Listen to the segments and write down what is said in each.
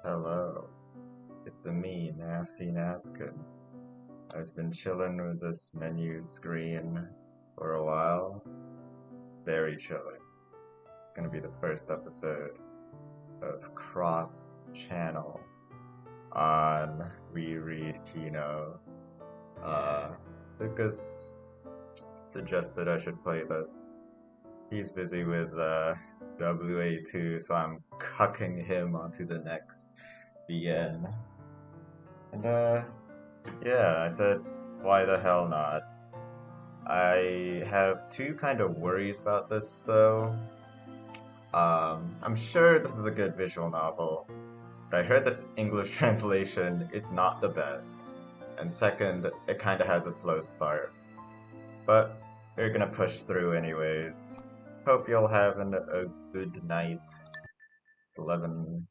Hello, it's me, Napkin. I've been chilling with this menu screen for a while. Very chilling. It's gonna be the first episode of Cross Channel on We Read Kino. Uh, Lucas suggested I should play this. He's busy with WA2, so I'm cucking him onto the next BN. And yeah, I said, why the hell not? I have two kind of worries about this though. I'm sure this is a good visual novel, but I heard that English translation is not the best. And second, it kind of has a slow start. But we're gonna push through anyways. Hope you'll have a good night. It's 11,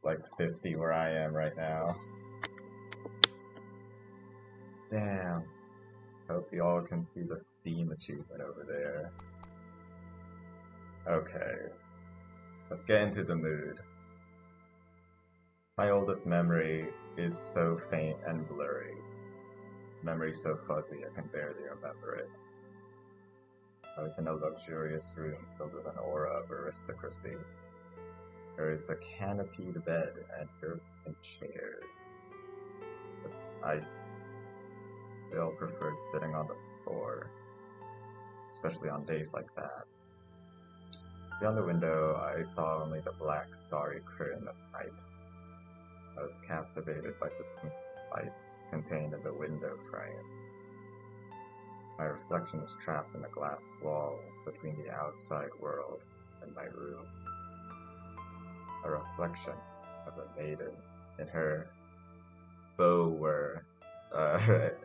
like 50 where I am right now. Damn. Hope you all can see the Steam achievement over there. Okay, let's get into the mood. My oldest memory is so faint and blurry. Memory so fuzzy I can barely remember it. I was in a luxurious room filled with an aura of aristocracy. There is a canopied bed and European chairs. But still preferred sitting on the floor, especially on days like that. Beyond the window, I saw only the black, starry curtain of night. I was captivated by the twinkling lights contained in the window frame. My reflection was trapped in the glass wall between the outside world and my room. A reflection of a maiden in her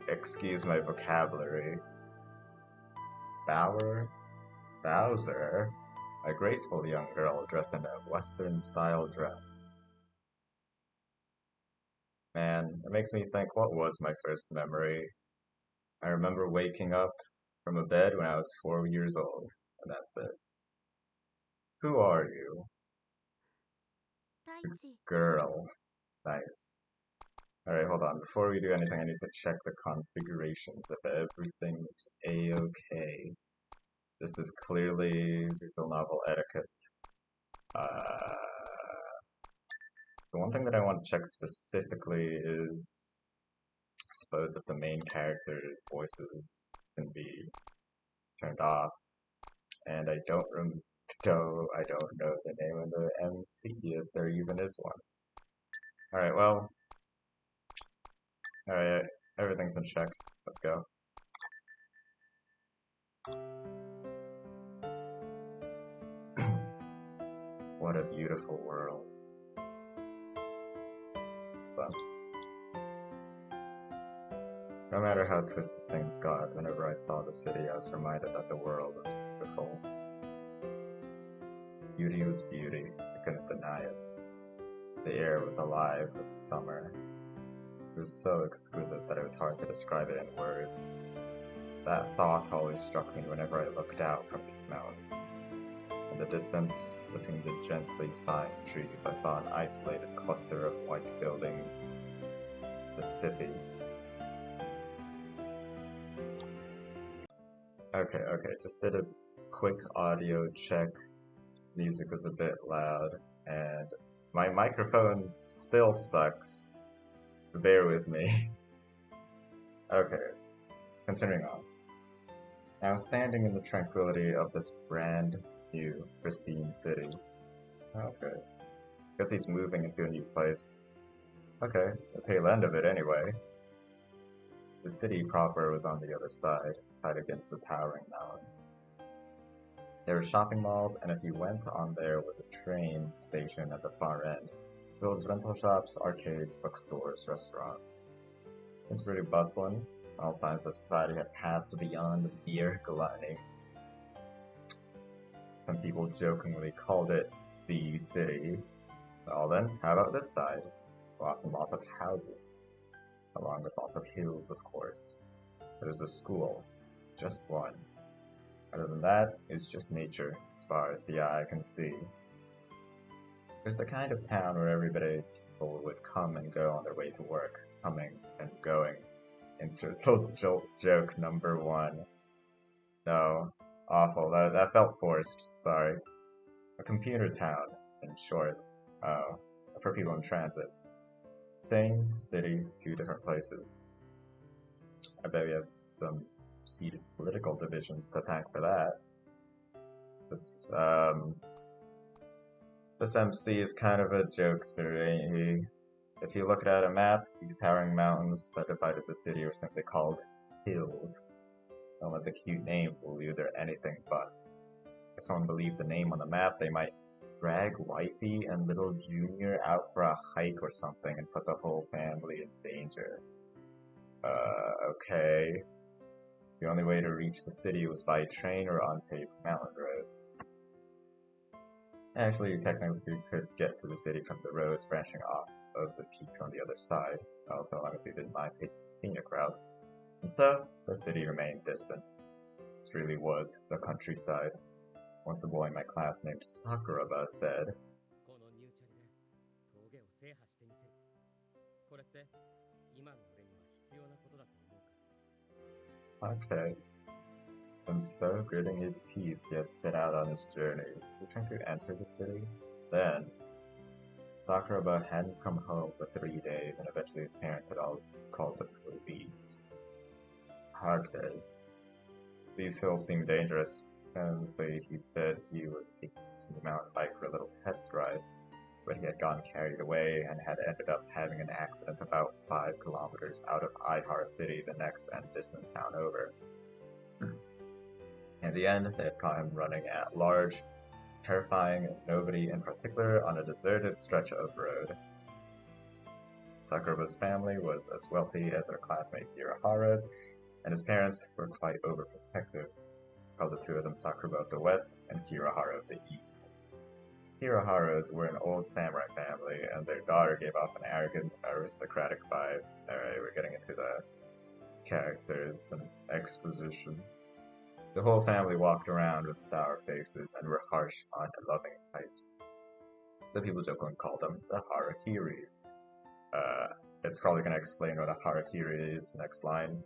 excuse my vocabulary, Bowser, a graceful young girl dressed in a Western-style dress. Man, it makes me think, what was my first memory? I remember waking up from a bed when I was 4 years old, and that's it. Who are you? Girl. Nice. Alright, hold on. Before we do anything, I need to check the configurations if everything's a-okay. This is clearly visual novel etiquette. The one thing that I want to check specifically is, I suppose, if the main character's voices can be turned off. And I don't know the name of the MC, if there even is one. Alright, well, alright, everything's in check. Let's go. What a beautiful world. But no matter how twisted things got, whenever I saw the city, I was reminded that the world was beautiful. Beauty was beauty, I couldn't deny it. The air was alive with summer. It was so exquisite that it was hard to describe it in words. That thought always struck me whenever I looked out from these mountains. In the distance, between the gently sighing trees, I saw an isolated cluster of white buildings. The city. Okay, just did a quick audio check. Music was a bit loud, and my microphone still sucks. Bear with me. Okay, continuing on. Now standing in the tranquility of this brand new, pristine city. Okay. Guess he's moving into a new place. Okay, the tail end of it anyway. The city proper was on the other side, tied against the towering mountains. There were shopping malls, and if you went on there was a train station at the far end. Filled with rental shops, arcades, bookstores, restaurants. It was pretty bustling. All signs that society had passed beyond mere gluttony. Some people jokingly called it the city. Well then, how about this side? Lots and lots of houses, along with lots of hills, of course. There's a school, just one. Other than that, it's just nature, as far as the eye can see. It was the kind of town where everybody people would come and go on their way to work, coming and going. Insert joke number one. No, awful. That felt forced. Sorry. A computer town, in short. For people in transit. Same city, two different places. I bet we have some seated political divisions to thank for that. This, this MC is kind of a jokester, ain't he? If you look at a map, these towering mountains that divided the city are simply called hills. Don't let the cute name fool you, they're anything but. If someone believed the name on the map, they might drag Wifey and little Junior out for a hike or something and put the whole family in danger. Okay. The only way to reach the city was by train or unpaved mountain roads. Actually, you technically could get to the city from the roads branching off of the peaks on the other side, so long as you didn't mind taking the scenic route. And so, the city remained distant. This really was the countryside. Once a boy in my class named Sakuraba said, okay. And so, gritting his teeth, he had set out on his journey. Was he trying to enter the city? Then, Sakuraba hadn't come home for 3 days, and eventually his parents had all called the police. Okay. These hills seemed dangerous. Apparently, he said he was taking his mountain bike for a little test ride, but he had gotten carried away and had ended up having an accident about 5 kilometers out of Ihara City, the next and distant town over. In the end, they had caught him running at large, terrifying nobody in particular on a deserted stretch of road. Sakuraba's family was as wealthy as our classmate Kirihara's, and his parents were quite overprotective. Called the two of them Sakuraba of the West and Kirihara of the East. Kirihara's were an old samurai family, and their daughter gave off an arrogant, aristocratic vibe. Alright, we're getting into the characters and exposition. The whole family walked around with sour faces and were harsh, unloving types. Some people jokingly called them the Harakiris. It's probably going to explain what a Harakiri is next line.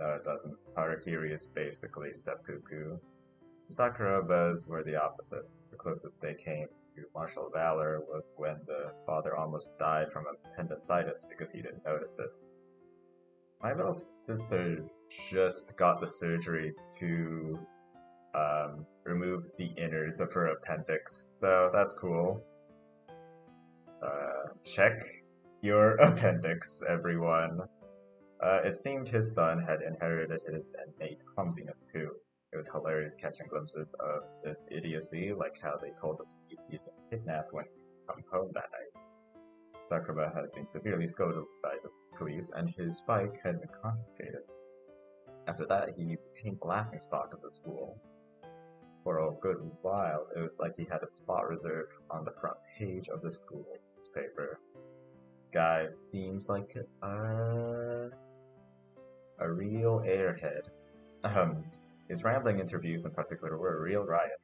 No, it doesn't. Harakiri is basically seppuku. Sakurabas were the opposite. The closest they came to martial valor was when the father almost died from appendicitis because he didn't notice it. My little sister just got the surgery to remove the innards of her appendix, so that's cool. Check your appendix, everyone. It seemed his son had inherited his innate clumsiness too. It was hilarious catching glimpses of this idiocy, like how they told the police he'd been kidnapped when he came home that night. Sakuraba had been severely scolded by the police, and his bike had been confiscated. After that, he became the laughingstock of the school. For a good while, it was like he had a spot reserved on the front page of the school newspaper. This guy seems like a real airhead. His rambling interviews in particular were a real riot.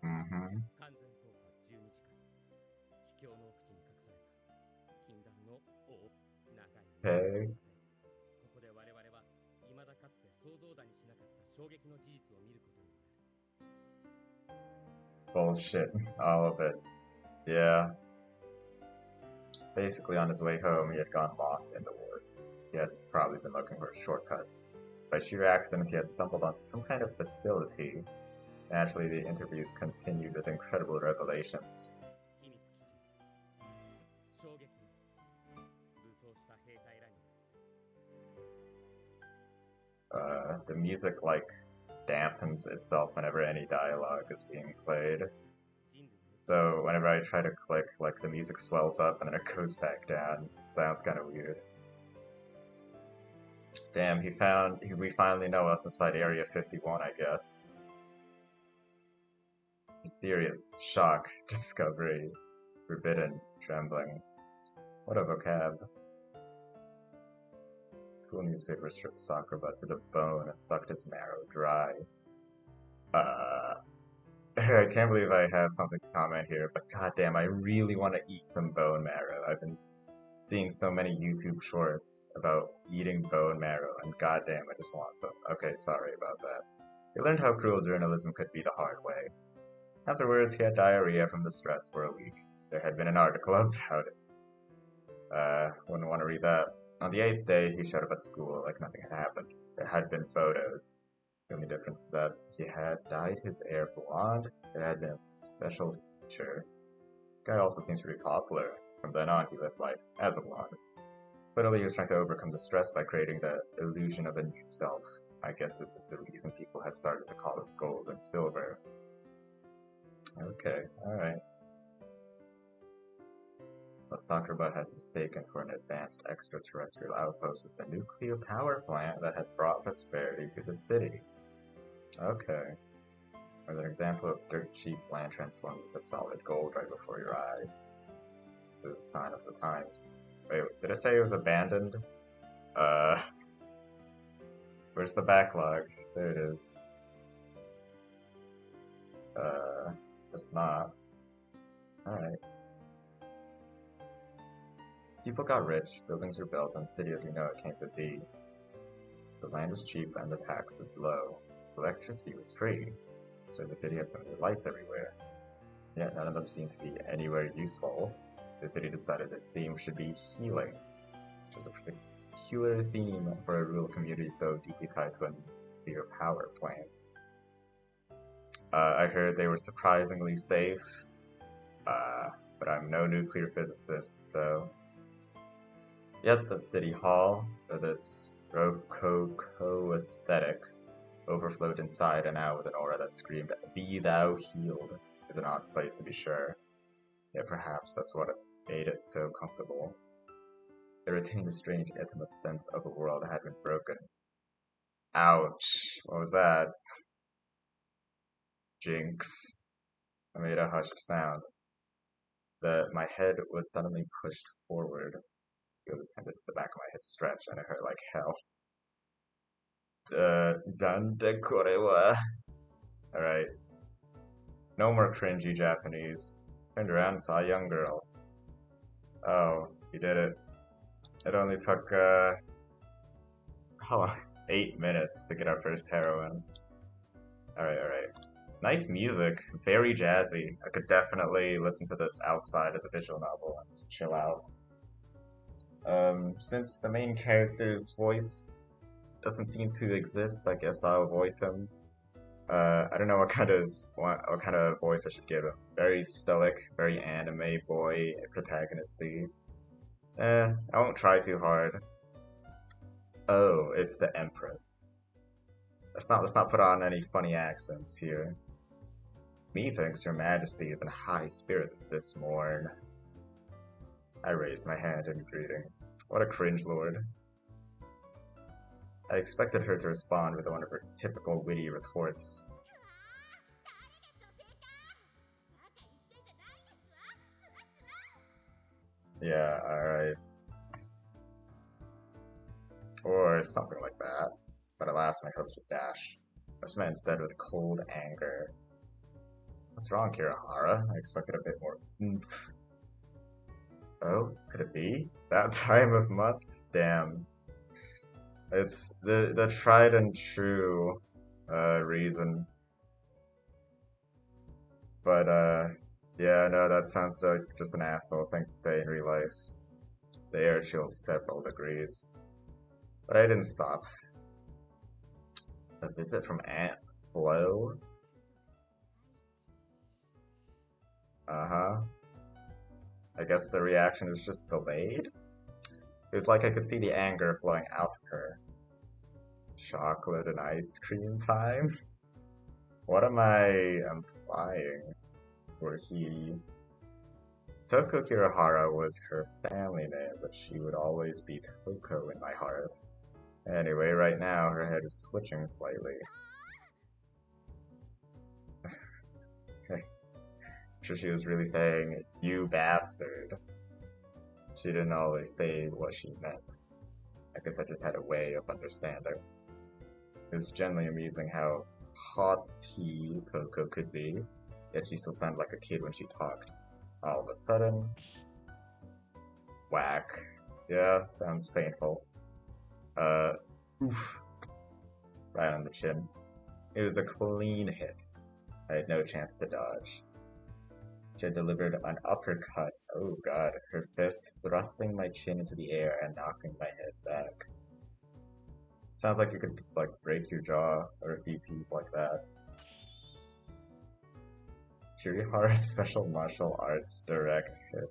Mm-hmm. Okay. Bullshit. All of it. Yeah. Basically, on his way home, he had gone lost in the woods. He had probably been looking for a shortcut. By sheer accident, he had stumbled on some kind of facility. Naturally, the interviews continued with incredible revelations. The music, dampens itself whenever any dialogue is being played. So whenever I try to click, the music swells up and then it goes back down. It sounds kind of weird. Damn, we finally know what's inside Area 51, I guess. Mysterious, shock, discovery, forbidden, trembling. What a vocab. School newspaper stripped Sakuraba to the bone and sucked his marrow dry. Uh, I can't believe I have something to comment here, but goddamn, I really want to eat some bone marrow. I've been seeing so many YouTube shorts about eating bone marrow, and goddamn, I just want some. Okay, sorry about that. He learned how cruel journalism could be the hard way. Afterwards, he had diarrhea from the stress for a week. There had been an article about it. Wouldn't want to read that. On the eighth day, he showed up at school like nothing had happened. There had been photos. The only difference is that he had dyed his hair blonde. There had been a special feature. This guy also seems pretty popular. From then on, he lived life as a blonde. Clearly, he was trying to overcome the stress by creating the illusion of a new self. I guess this is the reason people had started to call us gold and silver. Okay, alright. What Sakuraba had mistaken for an advanced extraterrestrial outpost was the nuclear power plant that had brought prosperity to the city. Okay. As an example of dirt cheap land transformed into solid gold right before your eyes. It's a sign of the times. Wait, did it say it was abandoned? Where's the backlog? There it is. It's not. Alright. People got rich, buildings were built, and the city as we know it came to be. The land was cheap and the taxes low. Electricity was free, so the city had so many lights everywhere. Yet none of them seemed to be anywhere useful. The city decided its theme should be healing, which was a peculiar theme for a rural community so deeply tied to a nuclear power plant. I heard they were surprisingly safe, but I'm no nuclear physicist, so... Yet the city hall, with its rococo aesthetic, overflowed inside and out with an aura that screamed, "Be thou healed," is an odd place to be sure. Yet perhaps that's what made it so comfortable. It retained a strange, intimate sense of a world that had been broken. Ouch! What was that? Jinx. I made a hushed sound. My head was suddenly pushed forward. The tendons to the back of my head stretched, and it hurt like hell. Dande korewa. Alright. No more cringy Japanese. Turned around and saw a young girl. Oh, he did it. It only took, how long? 8 minutes to get our first heroine. Alright. Nice music. Very jazzy. I could definitely listen to this outside of the visual novel and just chill out. Since the main character's voice doesn't seem to exist, I guess I'll voice him. I don't know what kind of voice I should give him. Very stoic, very anime boy protagonisty. I won't try too hard. Oh, it's the Empress. Let's not put on any funny accents here. Methinks your majesty is in high spirits this morn. I raised my hand in greeting. What a cringe lord. I expected her to respond with one of her typical witty retorts. Yeah, alright. Or something like that. But alas, my hopes were dashed. I was met instead with cold anger. What's wrong, Kirihara? I expected a bit more oomph. Oh, could it be? That time of month? Damn. It's the tried and true reason. But yeah, no, that sounds like just an asshole thing to say in real life. The air chilled several degrees. But I didn't stop. A visit from Aunt Flo? Uh-huh. I guess the reaction was just delayed? It was like I could see the anger flowing out of her. Chocolate and ice cream time? What am I implying? Or he... Toko Kirihara was her family name, but she would always be Toko in my heart. Anyway, right now her head is twitching slightly. I'm sure she was really saying, "You bastard." She didn't always say what she meant. I guess I just had a way of understanding. It was generally amusing how haughty Coco could be, yet she still sounded like a kid when she talked. All of a sudden, whack. Yeah, sounds painful. Oof. Right on the chin. It was a clean hit. I had no chance to dodge. She had delivered an uppercut. Oh god, her fist thrusting my chin into the air and knocking my head back. Sounds like you could, like, break your jaw or a few teeth like that. Kirihara's special martial arts direct hit.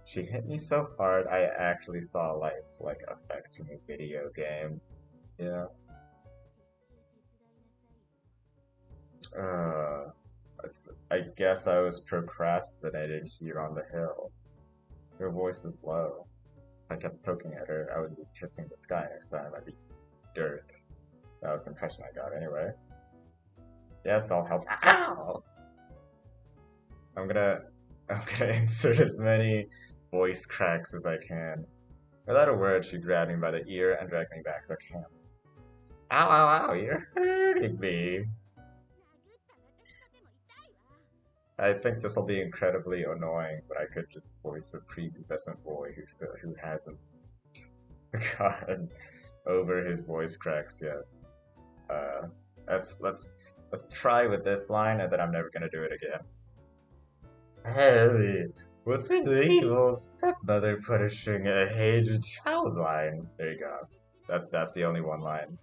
She hit me so hard I actually saw lights, like effects from a video game. Yeah. I guess I was procrastinating here on the hill. Her voice was low. If I kept poking at her, I would be kissing the sky next time. I'd be dirt. That was the impression I got anyway. Yes, I'll help. Ow! I'm gonna insert as many voice cracks as I can. Without a word, she grabbed me by the ear and dragged me back to the camp. Ow, ow, ow, you're hurting me. I think this will be incredibly annoying, but I could just voice a prepubescent boy who hasn't gotten over his voice cracks yet. Let's try with this line, and then I'm never gonna do it again. Hey, what's with the evil stepmother punishing a hated child line? There you go. That's the only one line.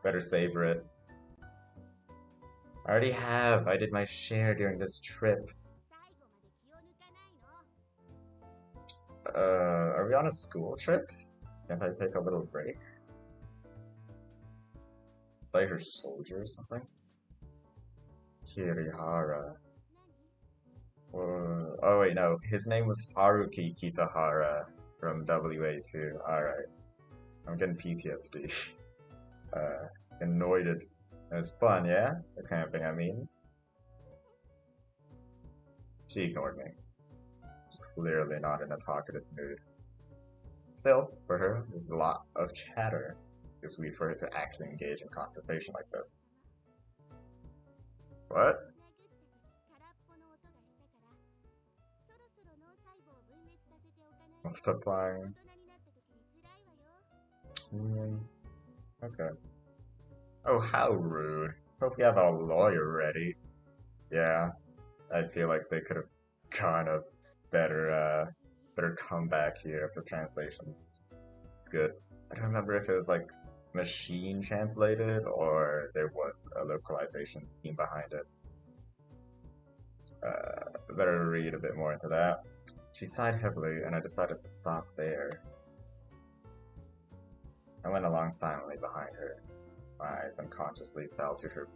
Better savor it. I already have. I did my share during this trip. Are we on a school trip? Can't I take a little break? Is that her soldier or something? Kirihara. Oh wait, no. His name was Haruki Kitahara from WA2. Alright. I'm getting PTSD. Annoyed. It was fun, yeah? The camping, I mean. She ignored me. She's clearly not in a talkative mood. Still, for her, there's a lot of chatter. It's weird for her to actually engage in conversation like this. What? Multiplying. Okay. Oh, how rude. Hope you have a lawyer ready. Yeah, I feel like they could have gone a better comeback here after translation. It's good. I don't remember if it was like machine translated or there was a localization team behind it. Better read a bit more into that. She sighed heavily, and I decided to stop there. I went along silently behind her. My eyes unconsciously fell to her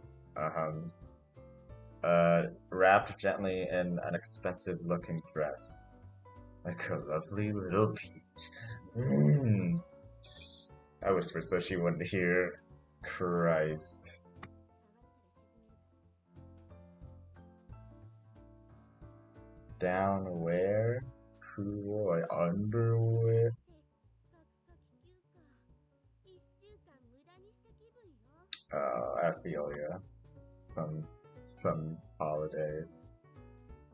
wrapped gently in an expensive-looking dress. Like a lovely little peach. I whispered so she wouldn't hear. Christ. Down where? Boy, underwear? I feel ya. Some holidays.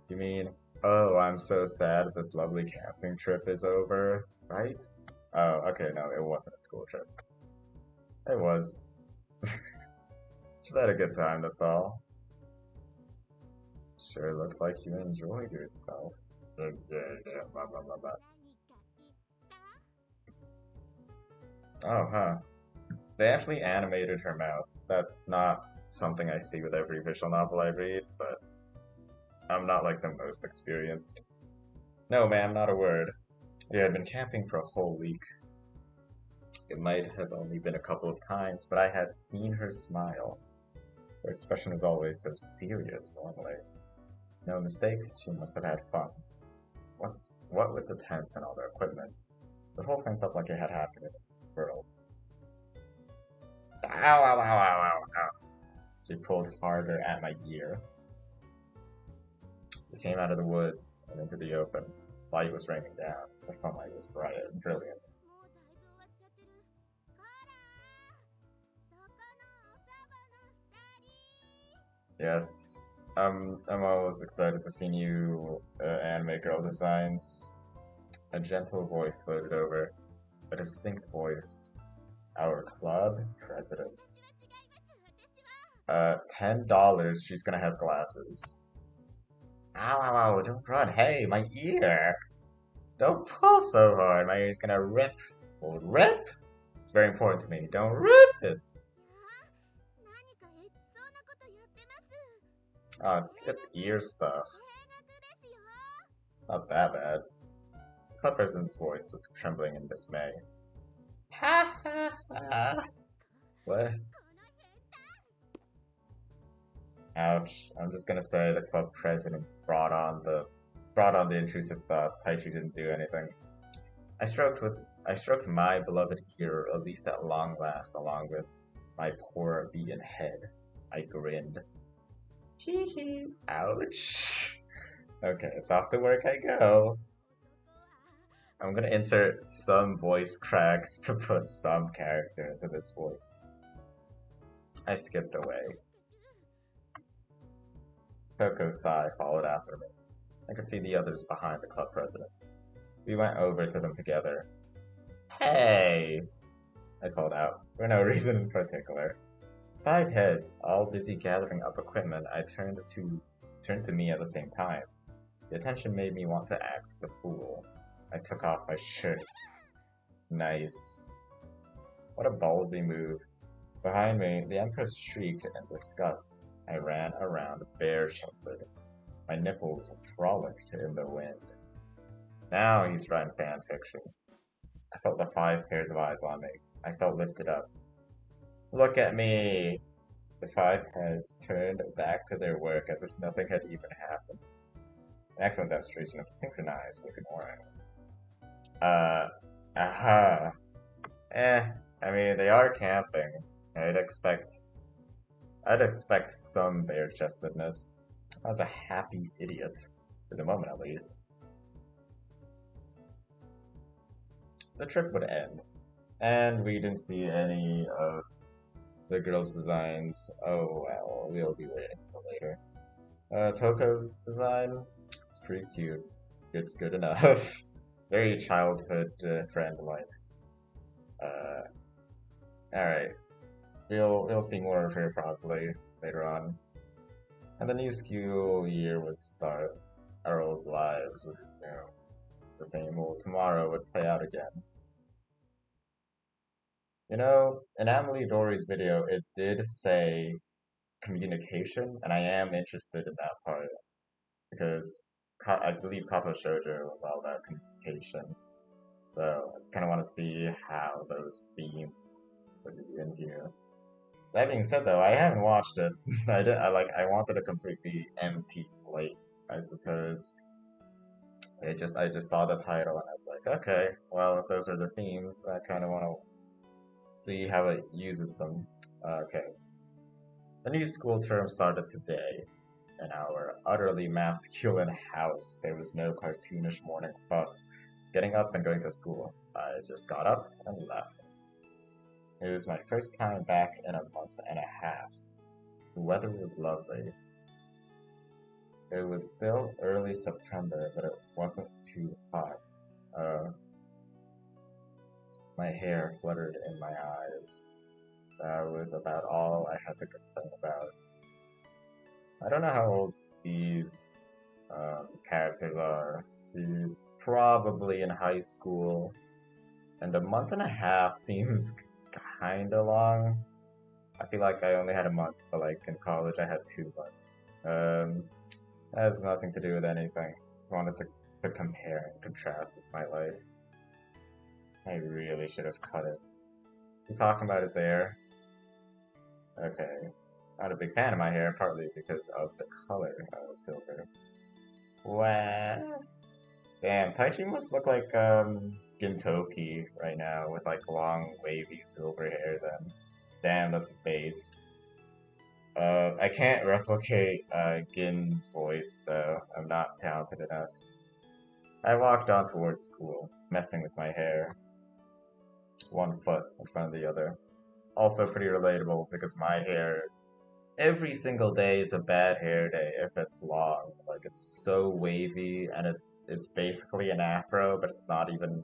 You mean, oh, I'm so sad this lovely camping trip is over, right? Oh, okay, no, it wasn't a school trip. It was. Just had a good time, that's all. Sure looked like you enjoyed yourself. Oh, huh. They actually animated her mouth. That's not something I see with every visual novel I read, but I'm not like the most experienced. No, ma'am, not a word. We had been camping for a whole week. It might have only been a couple of times, but I had seen her smile. Her expression was always so serious normally. No mistake, she must have had fun. What with the tents and all the equipment? The whole thing felt like it had happened in the world. Ow, ow, ow, ow, ow, ow. She pulled harder at my ear. We came out of the woods and into the open. Light was raining down. The sunlight was bright and brilliant. Yes, I'm always excited to see new anime girl designs. A gentle voice floated over, a distinct voice. Our club president. $10. She's gonna have glasses. Ow, ow, ow! Don't run! Hey, my ear! Don't pull so hard. My ear's gonna rip. Will it rip? It's very important to me. Don't rip it. Oh, it's ear stuff. It's not that bad. The club president's voice was trembling in dismay. Ha ha ha! What? Ouch. I'm just gonna say the club president brought on the intrusive thoughts. Taichi didn't do anything. I stroked my beloved ear, at least at long last, along with my poor beaten head. I grinned. Hee hee. Ouch. Okay, it's off to work I go. I'm gonna insert some voice cracks to put some character into this voice. I skipped away. Coco's sigh followed after me. I could see the others behind the club president. We went over to them together. Hey! I called out, for no reason in particular. 5 heads, all busy gathering up equipment, turned to me at the same time. The attention made me want to act the fool. I took off my shirt. Nice. What a ballsy move. Behind me, the Empress shrieked in disgust. I ran around bare-chested. My nipples frolicked in the wind. Now he's writing fan fiction. I felt the 5 pairs of eyes on me. I felt lifted up. Look at me! The 5 heads turned back to their work as if nothing had even happened. An excellent demonstration of synchronized ignoring. Aha. I mean, they are camping. I'd expect some bare-chestedness. I was a happy idiot, for the moment at least. The trip would end, and we didn't see any of the girls' designs. Oh well, we'll be waiting for later. Toko's design, it's pretty cute. It's good enough. Very childhood friend-like. Alright. We'll see more of her probably later on. And the new school year would start. Our old lives would, the same old tomorrow would play out again. In Amelie Dory's video, it did say communication, and I am interested in that part because I believe Kato Shoujo was all about communication. So I just kind of want to see how those themes would be in here. That being said, though, I haven't watched it. I wanted a completely empty slate, I suppose. I just saw the title and I was like, okay, well, if those are the themes, I kind of want to see how it uses them. Okay. The new school term started today. In our utterly masculine house, there was no cartoonish morning fuss, getting up and going to school. I just got up and left. It was my first time back in a month and a half. The weather was lovely. It was still early September, but it wasn't too hot. My hair fluttered in my eyes. That was about all I had to complain about. I don't know how old these characters are. He's probably in high school, and a month and a half seems kinda long. I feel like I only had a month, but like in college I had 2 months. That has nothing to do with anything. Just wanted to compare and contrast with my life. I really should have cut it. You talking about his hair? Okay. Not a big fan of my hair, partly because of the color of silver. Wow. Damn, Taichi must look like Gintoki right now with like long wavy silver hair then. Damn, that's based. I can't replicate Gin's voice though. I'm not talented enough. I walked on towards school, messing with my hair. One foot in front of the other. Also pretty relatable because my hair every single day is a bad hair day if it's long. Like it's so wavy and it's basically an afro, but it's not even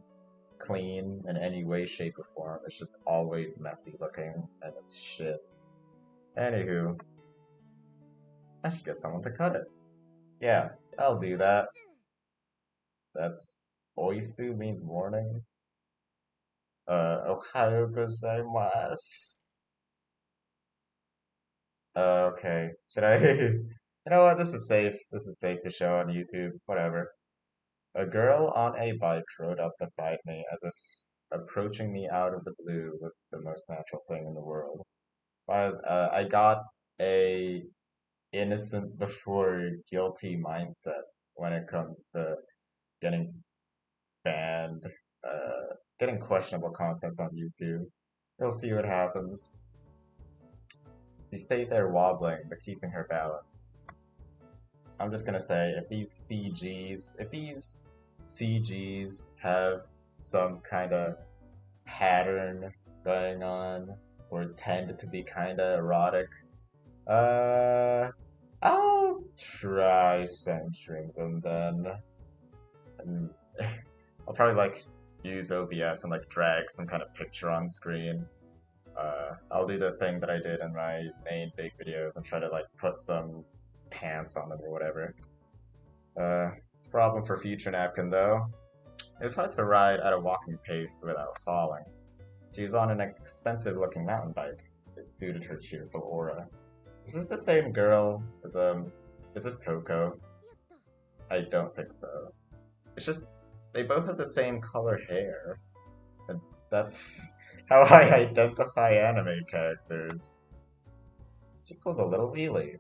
clean in any way, shape, or form. It's just always messy looking and it's shit. Anywho, I should get someone to cut it. Yeah, I'll do that. That's oisu means morning. Ohayo gozaimasu. Okay. Should I? You know what? This is safe. This is safe to show on YouTube. Whatever. A girl on a bike rode up beside me as if approaching me out of the blue was the most natural thing in the world. But I got a innocent before guilty mindset when it comes to getting banned, getting questionable content on YouTube. We'll see what happens. She stayed there wobbling, but keeping her balance. I'm just gonna say, if these CGs have some kind of pattern going on, or tend to be kind of erotic, I'll try censoring them then. And I'll probably like use OBS and like drag some kind of picture on screen. I'll do the thing that I did in my main big videos and try to like put some pants on them or whatever. It's a problem for future Napkin though. It was hard to ride at a walking pace without falling. She was on an expensive looking mountain bike. It suited her cheerful aura. Is this the same girl as is this Toko? I don't think so. It's just they both have the same color hair. And that's how I identify anime characters. She pulled a little wheelie.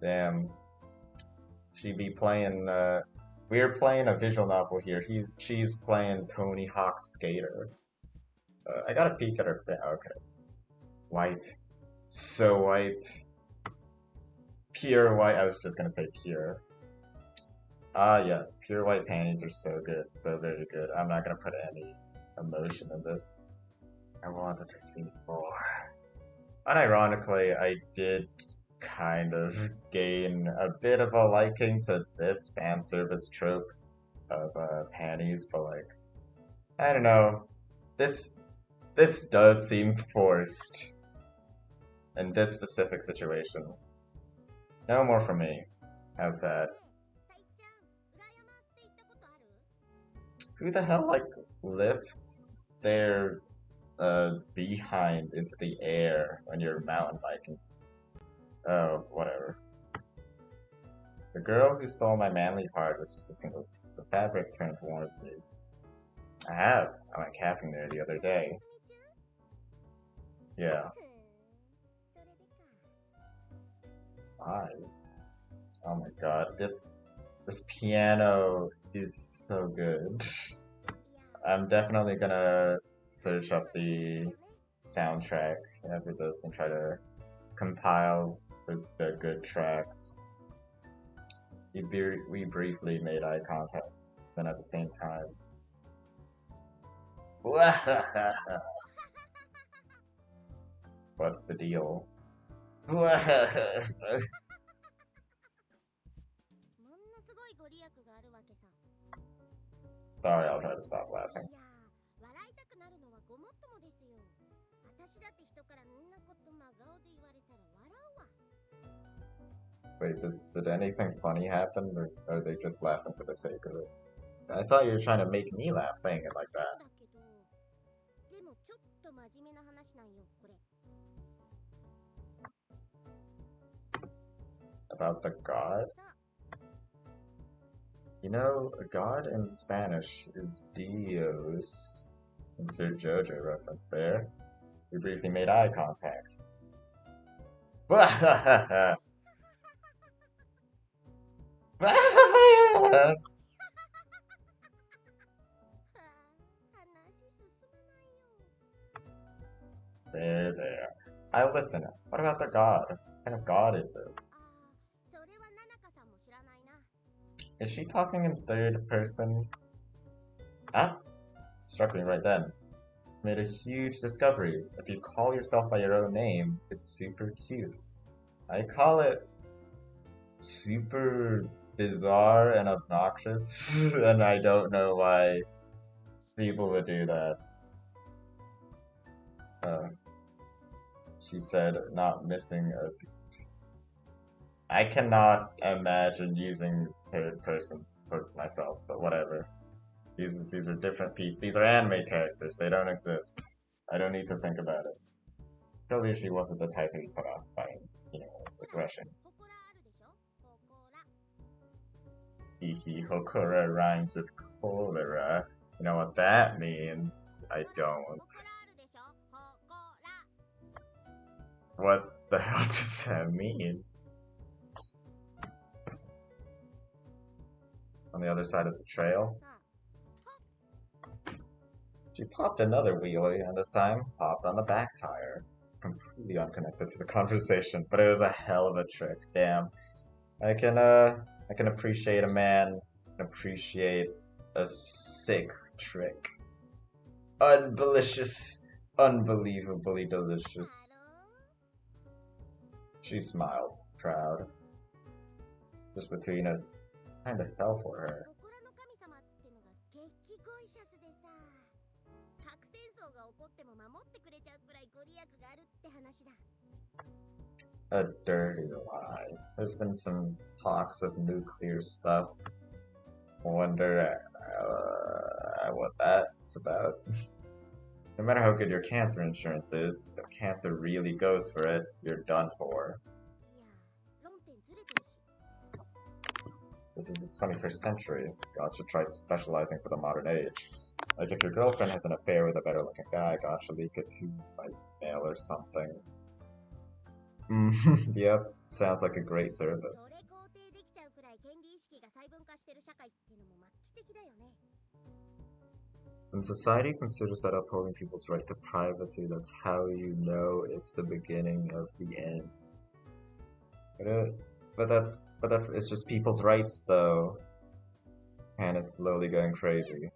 Damn. She be playing, we're playing a visual novel here. She's playing Tony Hawk's Skater. I got a peek at her. Okay. White. So white. Pure white. I was just gonna say pure. Ah, yes. Pure white panties are so good. So very good. I'm not gonna put any emotion in this. I wanted to see more. Unironically, I did kind of gain a bit of a liking to this fan service trope of panties, but like, I don't know. This does seem forced in this specific situation. No more from me. How sad. Who the hell like lifts their behind into the air when you're mountain biking? Oh, whatever. The girl who stole my manly heart with just a single piece of fabric turned towards me. I have. I went camping there the other day. Yeah. Why? Oh my god, this piano is so good. I'm definitely gonna search up the soundtrack after this and try to compile the good tracks. We briefly made eye contact, then at the same time. What's the deal? Sorry, I'll try to stop laughing. Wait, did anything funny happen, or are they just laughing for the sake of it? I thought you were trying to make me laugh saying it like that. About the god? You know, a god in Spanish is Dios. Insert JoJo reference there. We briefly made eye contact. There. I listen. What about the god? What kind of god is it? Is she talking in third person? Ah, struck me right then. Made a huge discovery. If you call yourself by your own name, it's super cute. I call it super bizarre and obnoxious, and I don't know why people would do that. Uh, she said, not missing a beat. I cannot imagine using third person for myself, but whatever. These are different people. These are anime characters. They don't exist. I don't need to think about it. Clearly, she wasn't the type to be put off by, his aggression. Hihi, Hokora rhymes with cholera. You know what that means? I don't. What the hell does that mean? On the other side of the trail? She popped another wheelie, and this time popped on the back tire. It's completely unconnected to the conversation, but it was a hell of a trick. Damn. I can appreciate a man, appreciate a sick trick. Undelicious, unbelievably delicious. She smiled, proud. Just between us, kinda fell for her. A dirty lie. There's been some talks of nuclear stuff. Wonder what that's about. No matter how good your cancer insurance is, if cancer really goes for it, you're done for. This is the 21st century. God should try specializing for the modern age. Like if your girlfriend has an affair with a better looking guy, God should leak it to by mail or something. Yep, sounds like a great service. When society considers that upholding people's right to privacy, that's how you know it's the beginning of the end. But it's just people's rights, though. Hannah's slowly going crazy.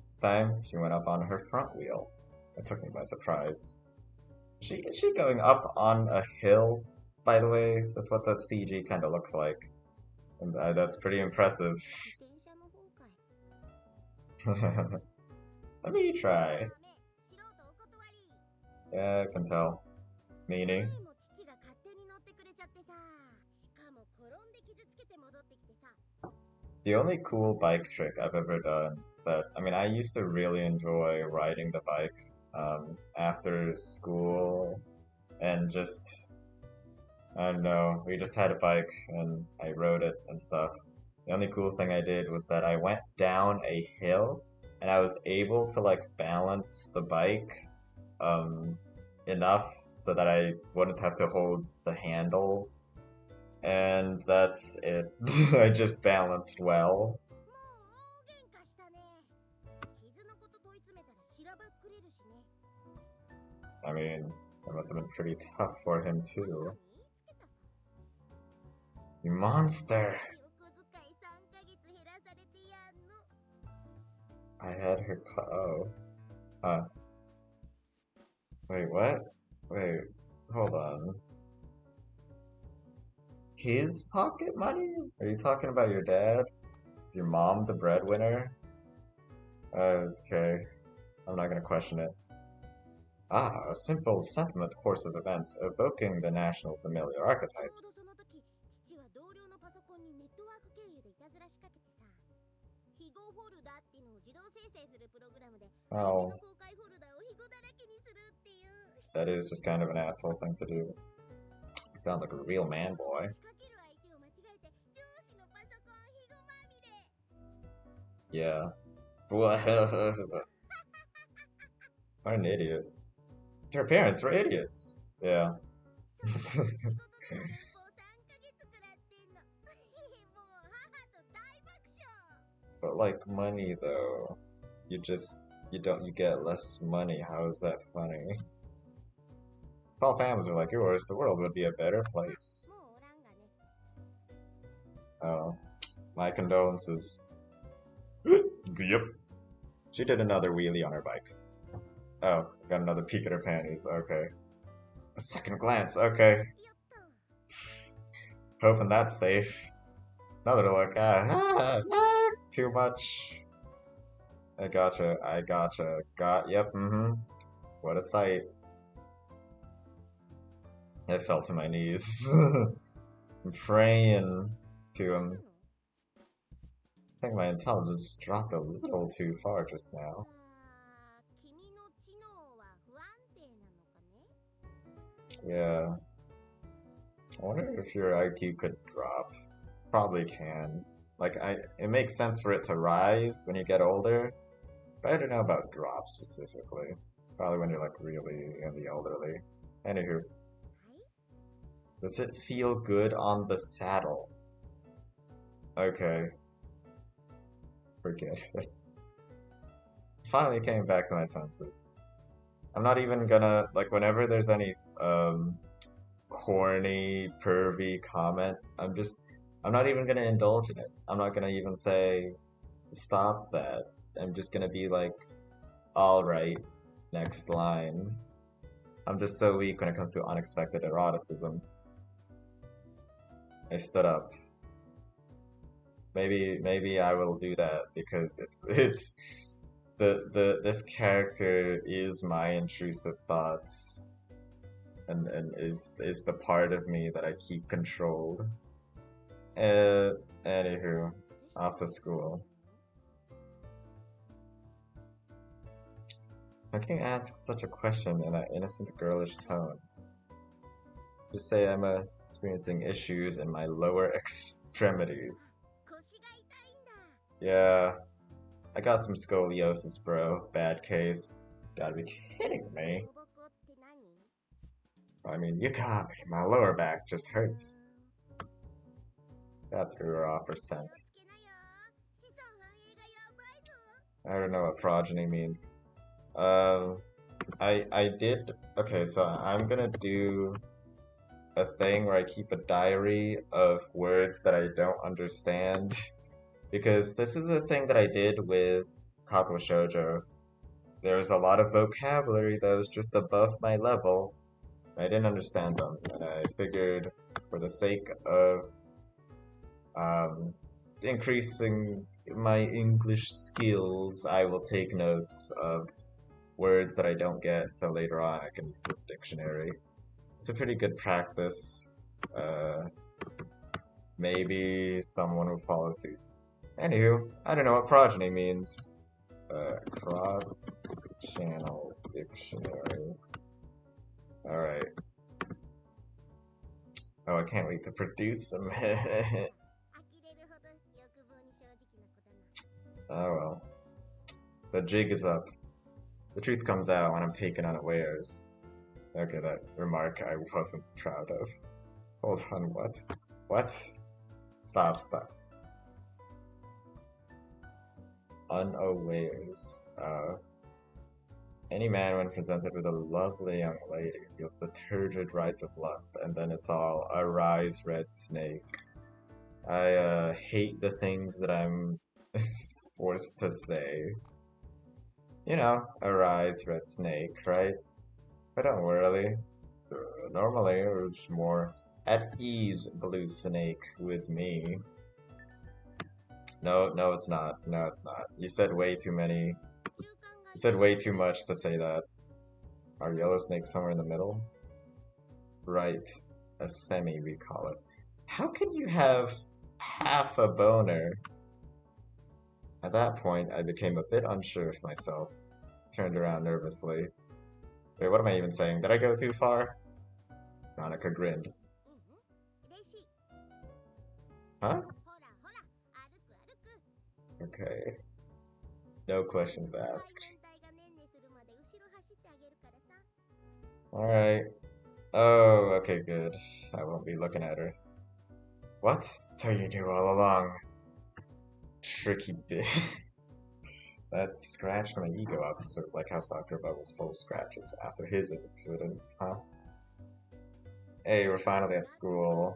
This time, she went up on her front wheel. It took me by surprise. Is she going up on a hill, by the way? That's what the CG kind of looks like. And that's pretty impressive. Let me try. Yeah, I can tell. Meaning? The only cool bike trick I've ever done is that, I used to really enjoy riding the bike after school and just, I don't know, we just had a bike and I rode it and stuff. The only cool thing I did was that I went down a hill and I was able to like balance the bike enough so that I wouldn't have to hold the handles. And that's it. I just balanced well. That must have been pretty tough for him too. You monster! I had her Wait, what? Wait, hold on. His pocket money? Are you talking about your dad? Is your mom the breadwinner? Okay. I'm not gonna question it. Ah, a simple sentiment course of events evoking the national familiar archetypes. Oh. That is just kind of an asshole thing to do. You sound like a real man boy. Yeah. What an idiot. Her parents were idiots. Yeah. But like money though, you get less money. How is that funny? If all families are like yours, the world would be a better place. Oh, my condolences. Yep. She did another wheelie on her bike. Oh, got another peek at her panties. Okay. A second glance, okay. Hoping that's safe. Another look, too much. I gotcha, yep, What a sight. I fell to my knees. I'm praying to him. I think my intelligence dropped a little too far just now. Yeah. I wonder if your IQ could drop. Probably can. Like, it makes sense for it to rise when you get older, but I don't know about drop specifically. Probably when you're like really in the elderly. Anywho, does it feel good on the saddle? Okay, forget it. Finally came back to my senses. I'm not even gonna, like, whenever there's any corny, pervy comment, I'm not even gonna indulge in it. I'm not gonna even say, stop that. I'm just gonna be like, alright, next line. I'm just so weak when it comes to unexpected eroticism. I stood up. Maybe I will do that because it's this character is my intrusive thoughts and is the part of me that I keep controlled. Anywho, off to school. How can you ask such a question in an innocent girlish tone? Just say I'm experiencing issues in my lower extremities. Yeah, I got some scoliosis, bro. Bad case. Gotta be kidding me. I mean, you got me. My lower back just hurts. That threw her off her scent. I don't know what progeny means. I did. Okay, so I'm gonna do a thing where I keep a diary of words that I don't understand. Because this is a thing that I did with Kato Shoujo. There's a lot of vocabulary that was just above my level. I didn't understand them, and I figured for the sake of increasing my English skills, I will take notes of words that I don't get, so later on I can use a dictionary. It's a pretty good practice. Maybe someone will follow suit. Anywho, I don't know what progeny means. Cross-channel dictionary. Alright. Oh, I can't wait to produce some. Oh well. The jig is up. The truth comes out when I'm taken unawares. Okay, that remark I wasn't proud of. Hold on, what? What? Stop. Unawares. Any man when presented with a lovely young lady feels the turgid rise of lust, and then it's all, arise, red snake. I hate the things that I'm forced to say. You know, arise, red snake, right? But don't worry. Normally, it's more at ease, blue snake, with me. No, it's not. No, it's not. You said way too many. You said way too much to say that. Are yellow snakes somewhere in the middle? Right. A semi, we call it. How can you have half a boner? At that point, I became a bit unsure of myself. Turned around nervously. Wait, what am I even saying? Did I go too far? Monica grinned. Huh? Okay. No questions asked. Alright. Oh, okay, good. I won't be looking at her. What? So you knew all along. Tricky bit. That scratched my ego up, sort of like how Sakuraba was full of scratches after his incident, huh? Hey, we're finally at school.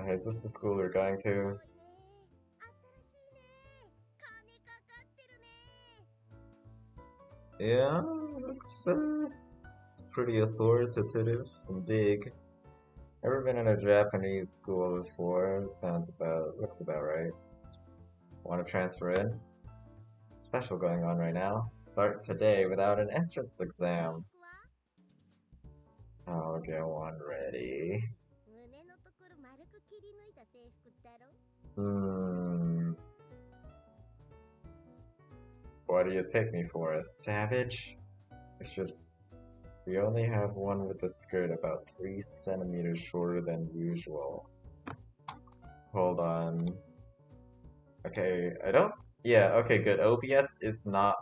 Is this the school we're going to? Yeah, it's pretty authoritative and big. Ever been in a Japanese school before? It looks about right. Want to transfer in? Special going on right now. Start today without an entrance exam. I'll get one ready. Hmm. What do you take me for, a savage? It's just, we only have one with the skirt about 3 centimeters shorter than usual. Hold on. Okay, yeah, okay, good. OBS is not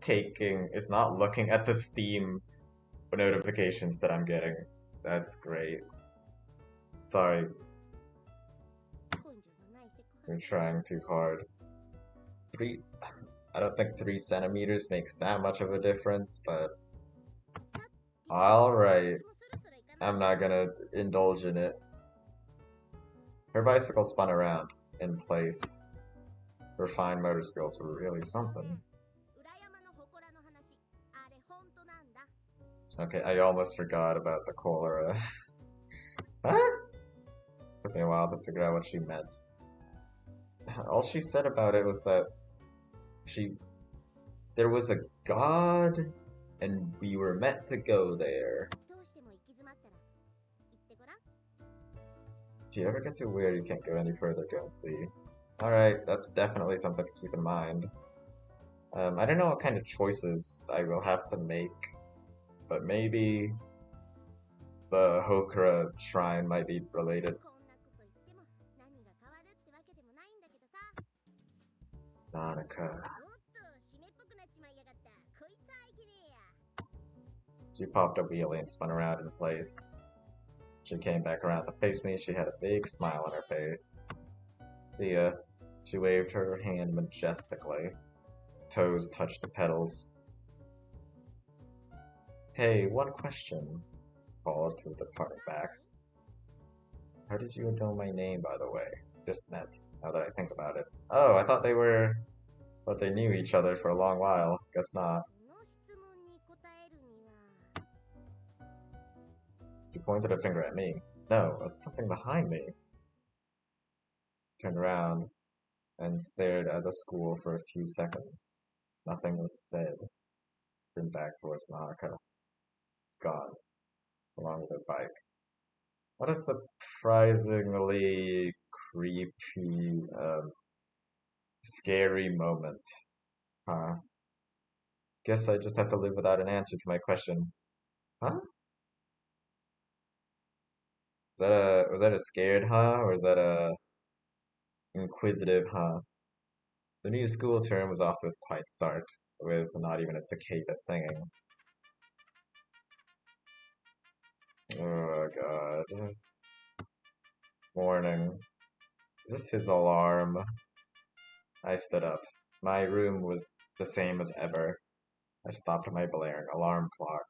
looking at the Steam notifications that I'm getting. That's great. Sorry. You're trying too hard. I don't think 3 centimeters makes that much of a difference, but alright. I'm not gonna indulge in it. Her bicycle spun around in place. Her fine motor skills were really something. Okay, I almost forgot about the cholera. Huh? Took me a while to figure out what she meant. All she said about it was that there was a god and we were meant to go there. If you ever get too weird you can't go any further, go and see. Alright, that's definitely something to keep in mind. I don't know what kind of choices I will have to make, but maybe the Hokura shrine might be related. Nanaka. She popped up wheelie and spun around in place. She came back around to face me. She had a big smile on her face. See ya. She waved her hand majestically. Toes touched the pedals. Hey, one question. Followed through the part back. How did you know my name, by the way? Just met, now that I think about it. Oh, I thought they knew each other for a long while. Guess not. She pointed a finger at me. No, it's something behind me. Turned around and stared at the school for a few seconds. Nothing was said. Turned back towards Nanaka. It's gone, along with her bike. What a surprisingly creepy, scary moment. Huh. Guess I just have to live without an answer to my question. Huh? Was that a scared huh? Or is that a inquisitive huh? The new school term was off to a quiet start, with not even a cicada singing. Oh god. Morning. Is this his alarm? I stood up. My room was the same as ever. I stopped my blaring alarm clock.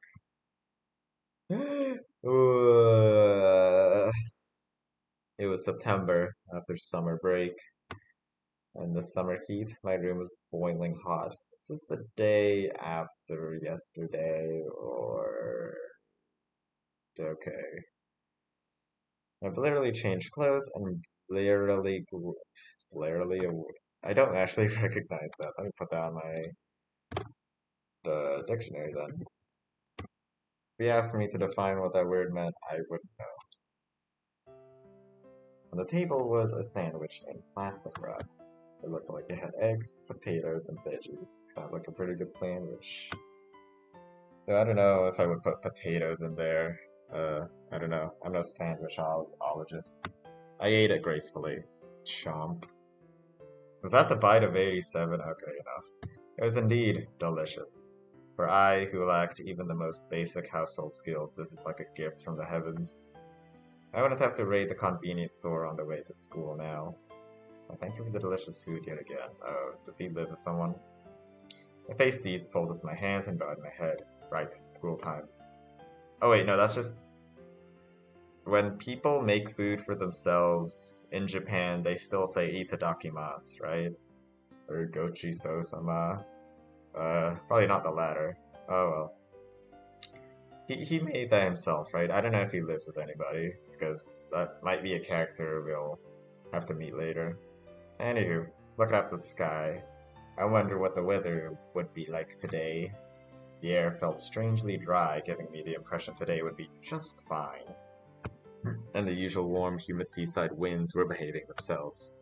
It was September, after summer break, and the summer heat. My room was boiling hot. Is this the day after yesterday, or... Okay. I've literally changed clothes and I don't actually recognize that. Let me put that on the dictionary then. If you asked me to define what that word meant, I wouldn't know. On the table was a sandwich in plastic wrap. It looked like it had eggs, potatoes, and veggies. Sounds like a pretty good sandwich. Though I don't know if I would put potatoes in there. I don't know. I'm no sandwichologist. I ate it gracefully. Chomp. Was that the bite of 87? Okay, enough. It was indeed delicious. For I, who lacked even the most basic household skills, this is like a gift from the heavens. I wouldn't have to raid the convenience store on the way to school now. Well, thank you for the delicious food yet again. Oh, does he live with someone? I faced east, folded my hands, and bowed my head. Right, school time. Oh wait, no, that's just... When people make food for themselves in Japan, they still say itadakimasu, right? Or gochi so sama. Probably not the latter. Oh well. He made that himself, right? I don't know if he lives with anybody, because that might be a character we'll have to meet later. Anywho, looking up the sky, I wonder what the weather would be like today. The air felt strangely dry, giving me the impression today would be just fine. And the usual warm, humid seaside winds were behaving themselves.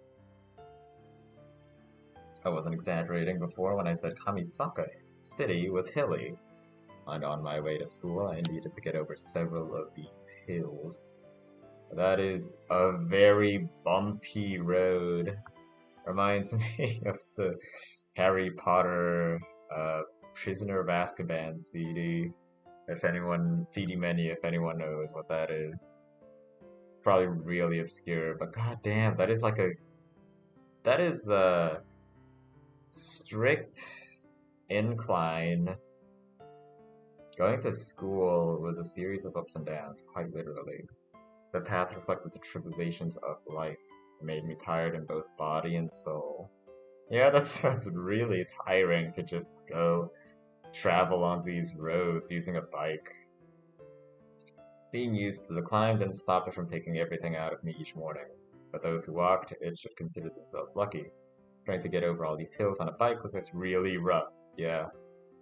I wasn't exaggerating before when I said Kamisaka City was hilly. And on my way to school, I needed to get over several of these hills. That is a very bumpy road. Reminds me of the Harry Potter Prisoner of Azkaban CD. CD menu, if anyone knows what that is. It's probably really obscure, but goddamn, that is a strict incline. Going to school was a series of ups and downs, quite literally. The path reflected the tribulations of life. It made me tired in both body and soul. Yeah, that sounds really tiring to just go travel on these roads using a bike. Being used to the climb didn't stop it from taking everything out of me each morning. But those who walked it should consider themselves lucky. Trying to get over all these hills on a bike was just really rough. Yeah,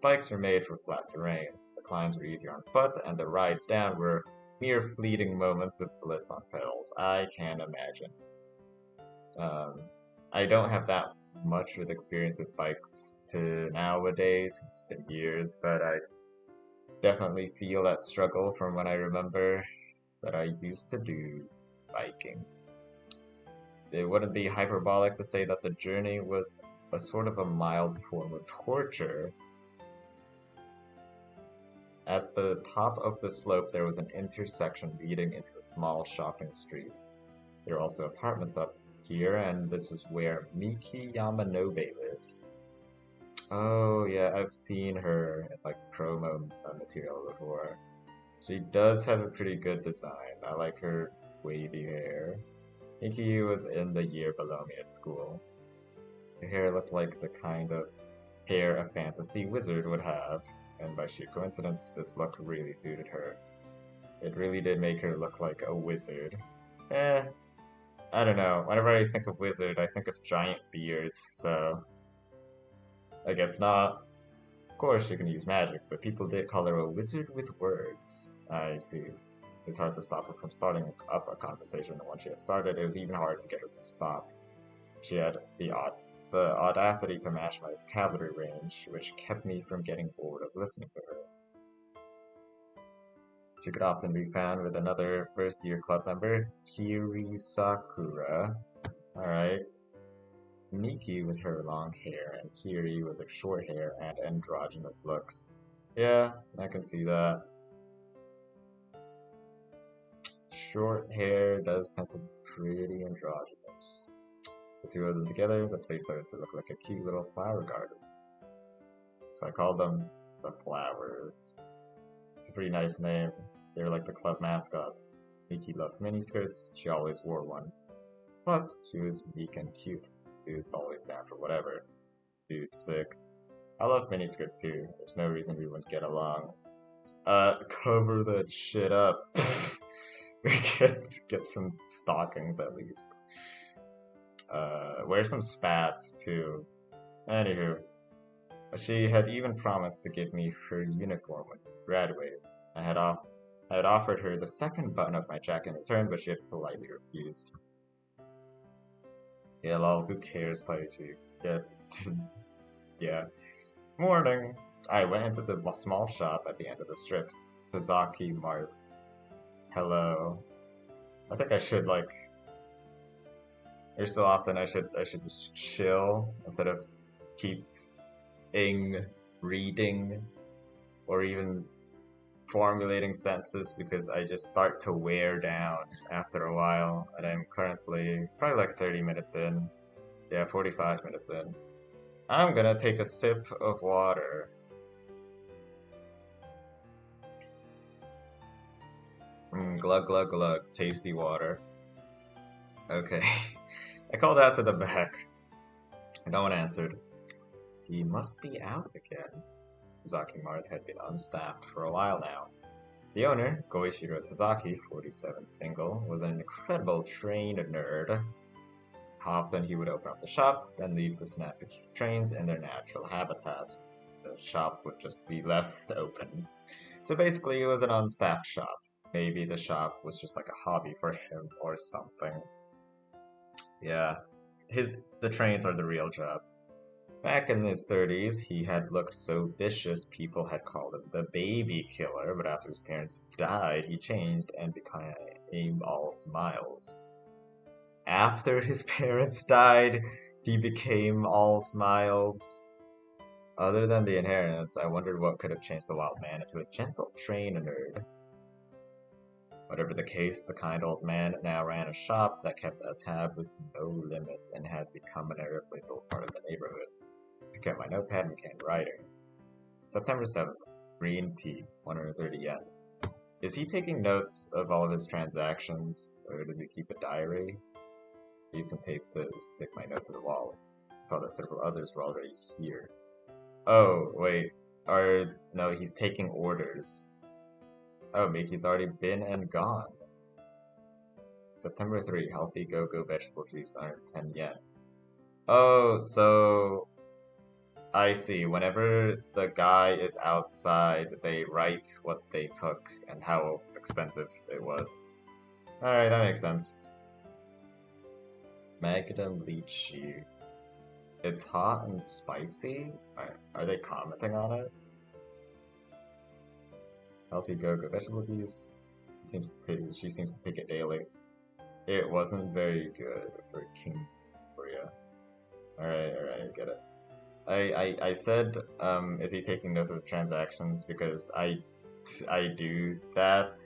bikes were made for flat terrain. The climbs were easier on foot, and the rides down were mere fleeting moments of bliss on pedals. I can imagine. I don't have that much with experience with bikes to nowadays. It's been years, but I definitely feel that struggle from when I remember that I used to do biking. It wouldn't be hyperbolic to say that the journey was a sort of a mild form of torture. At the top of the slope, there was an intersection leading into a small shopping street. There were also apartments up here, and this was where Miki Yamanobe lived. Oh yeah, I've seen her in like promo material before. She does have a pretty good design. I like her wavy hair. Miki was in the year below me at school. Her hair looked like the kind of hair a fantasy wizard would have, and by sheer coincidence, this look really suited her. It really did make her look like a wizard. Eh, I don't know. Whenever I think of wizard, I think of giant beards, so I guess not. Of course, you can use magic, but people did call her a wizard with words. I see. It's hard to stop her from starting up a conversation, and once she had started, it was even harder to get her to stop. She had the audacity to match my vocabulary range, which kept me from getting bored of listening to her. She could often be found with another first-year club member, Kiri Sakura. Alright. Miki with her long hair, and Kiri with her short hair and androgynous looks. Yeah, I can see that. Short hair does tend to be pretty androgynous. The two of them together, the place started to look like a cute little flower garden. So I called them the Flowers. It's a pretty nice name. They were like the club mascots. Miki loved miniskirts, she always wore one. Plus, she was meek and cute. She was always down for whatever. Dude, sick. I love miniskirts too. There's no reason we wouldn't get along. Cover that shit up. We get some stockings at least. Wear some spats too. Anywho, she had even promised to give me her uniform when we graduated. I had offered her the second button of my jacket in return, but she had politely refused. Yeah, lol, who cares, Taichi? Yeah, yeah. Morning. I went into the small shop at the end of the strip, Kazaki Mart. Hello. I think I should like. Every so often, I should just chill instead of keeping reading or even formulating sentences because I just start to wear down after a while, and I'm currently probably like 30 minutes in. Yeah, 45 minutes in. I'm gonna take a sip of water. Glug glug glug, tasty water. Okay. I called out to the back. No one answered. He must be out again. Tazaki Mart had been unstaffed for a while now. The owner, Goichiro Tazaki, 47, single, was an incredible train nerd. Often he would open up the shop, then leave to snap trains in their natural habitat. The shop would just be left open. So basically, it was an unstaffed shop. Maybe the shop was just like a hobby for him or something. Yeah, the trains are the real job. Back in his 30s, he had looked so vicious people had called him the baby killer, but after his parents died, he changed and became all smiles. After his parents died, he became all smiles. Other than the inheritance, I wondered what could have changed the wild man into a gentle train nerd. Whatever the case, the kind old man now ran a shop that kept a tab with no limits and had become an irreplaceable part of the neighborhood. To get my notepad and began writing. September 7th, green tea, 130 yen. Is he taking notes of all of his transactions, or does he keep a diary? I used some tape to stick my note to the wall. I saw that several others were already here. Oh, wait. No, he's taking orders. Oh, Miki's already been and gone. September 3, healthy go-go vegetable juice, 110 yen. Oh, so I see. Whenever the guy is outside, they write what they took and how expensive it was. Alright, that makes sense. Magnum lychee. It's hot and spicy? Are they commenting on it? Healthy go-go vegetable juice. She seems to take it daily. It wasn't very good for King Korea. Alright, get it. I said, is he taking notes of his transactions? Because I do that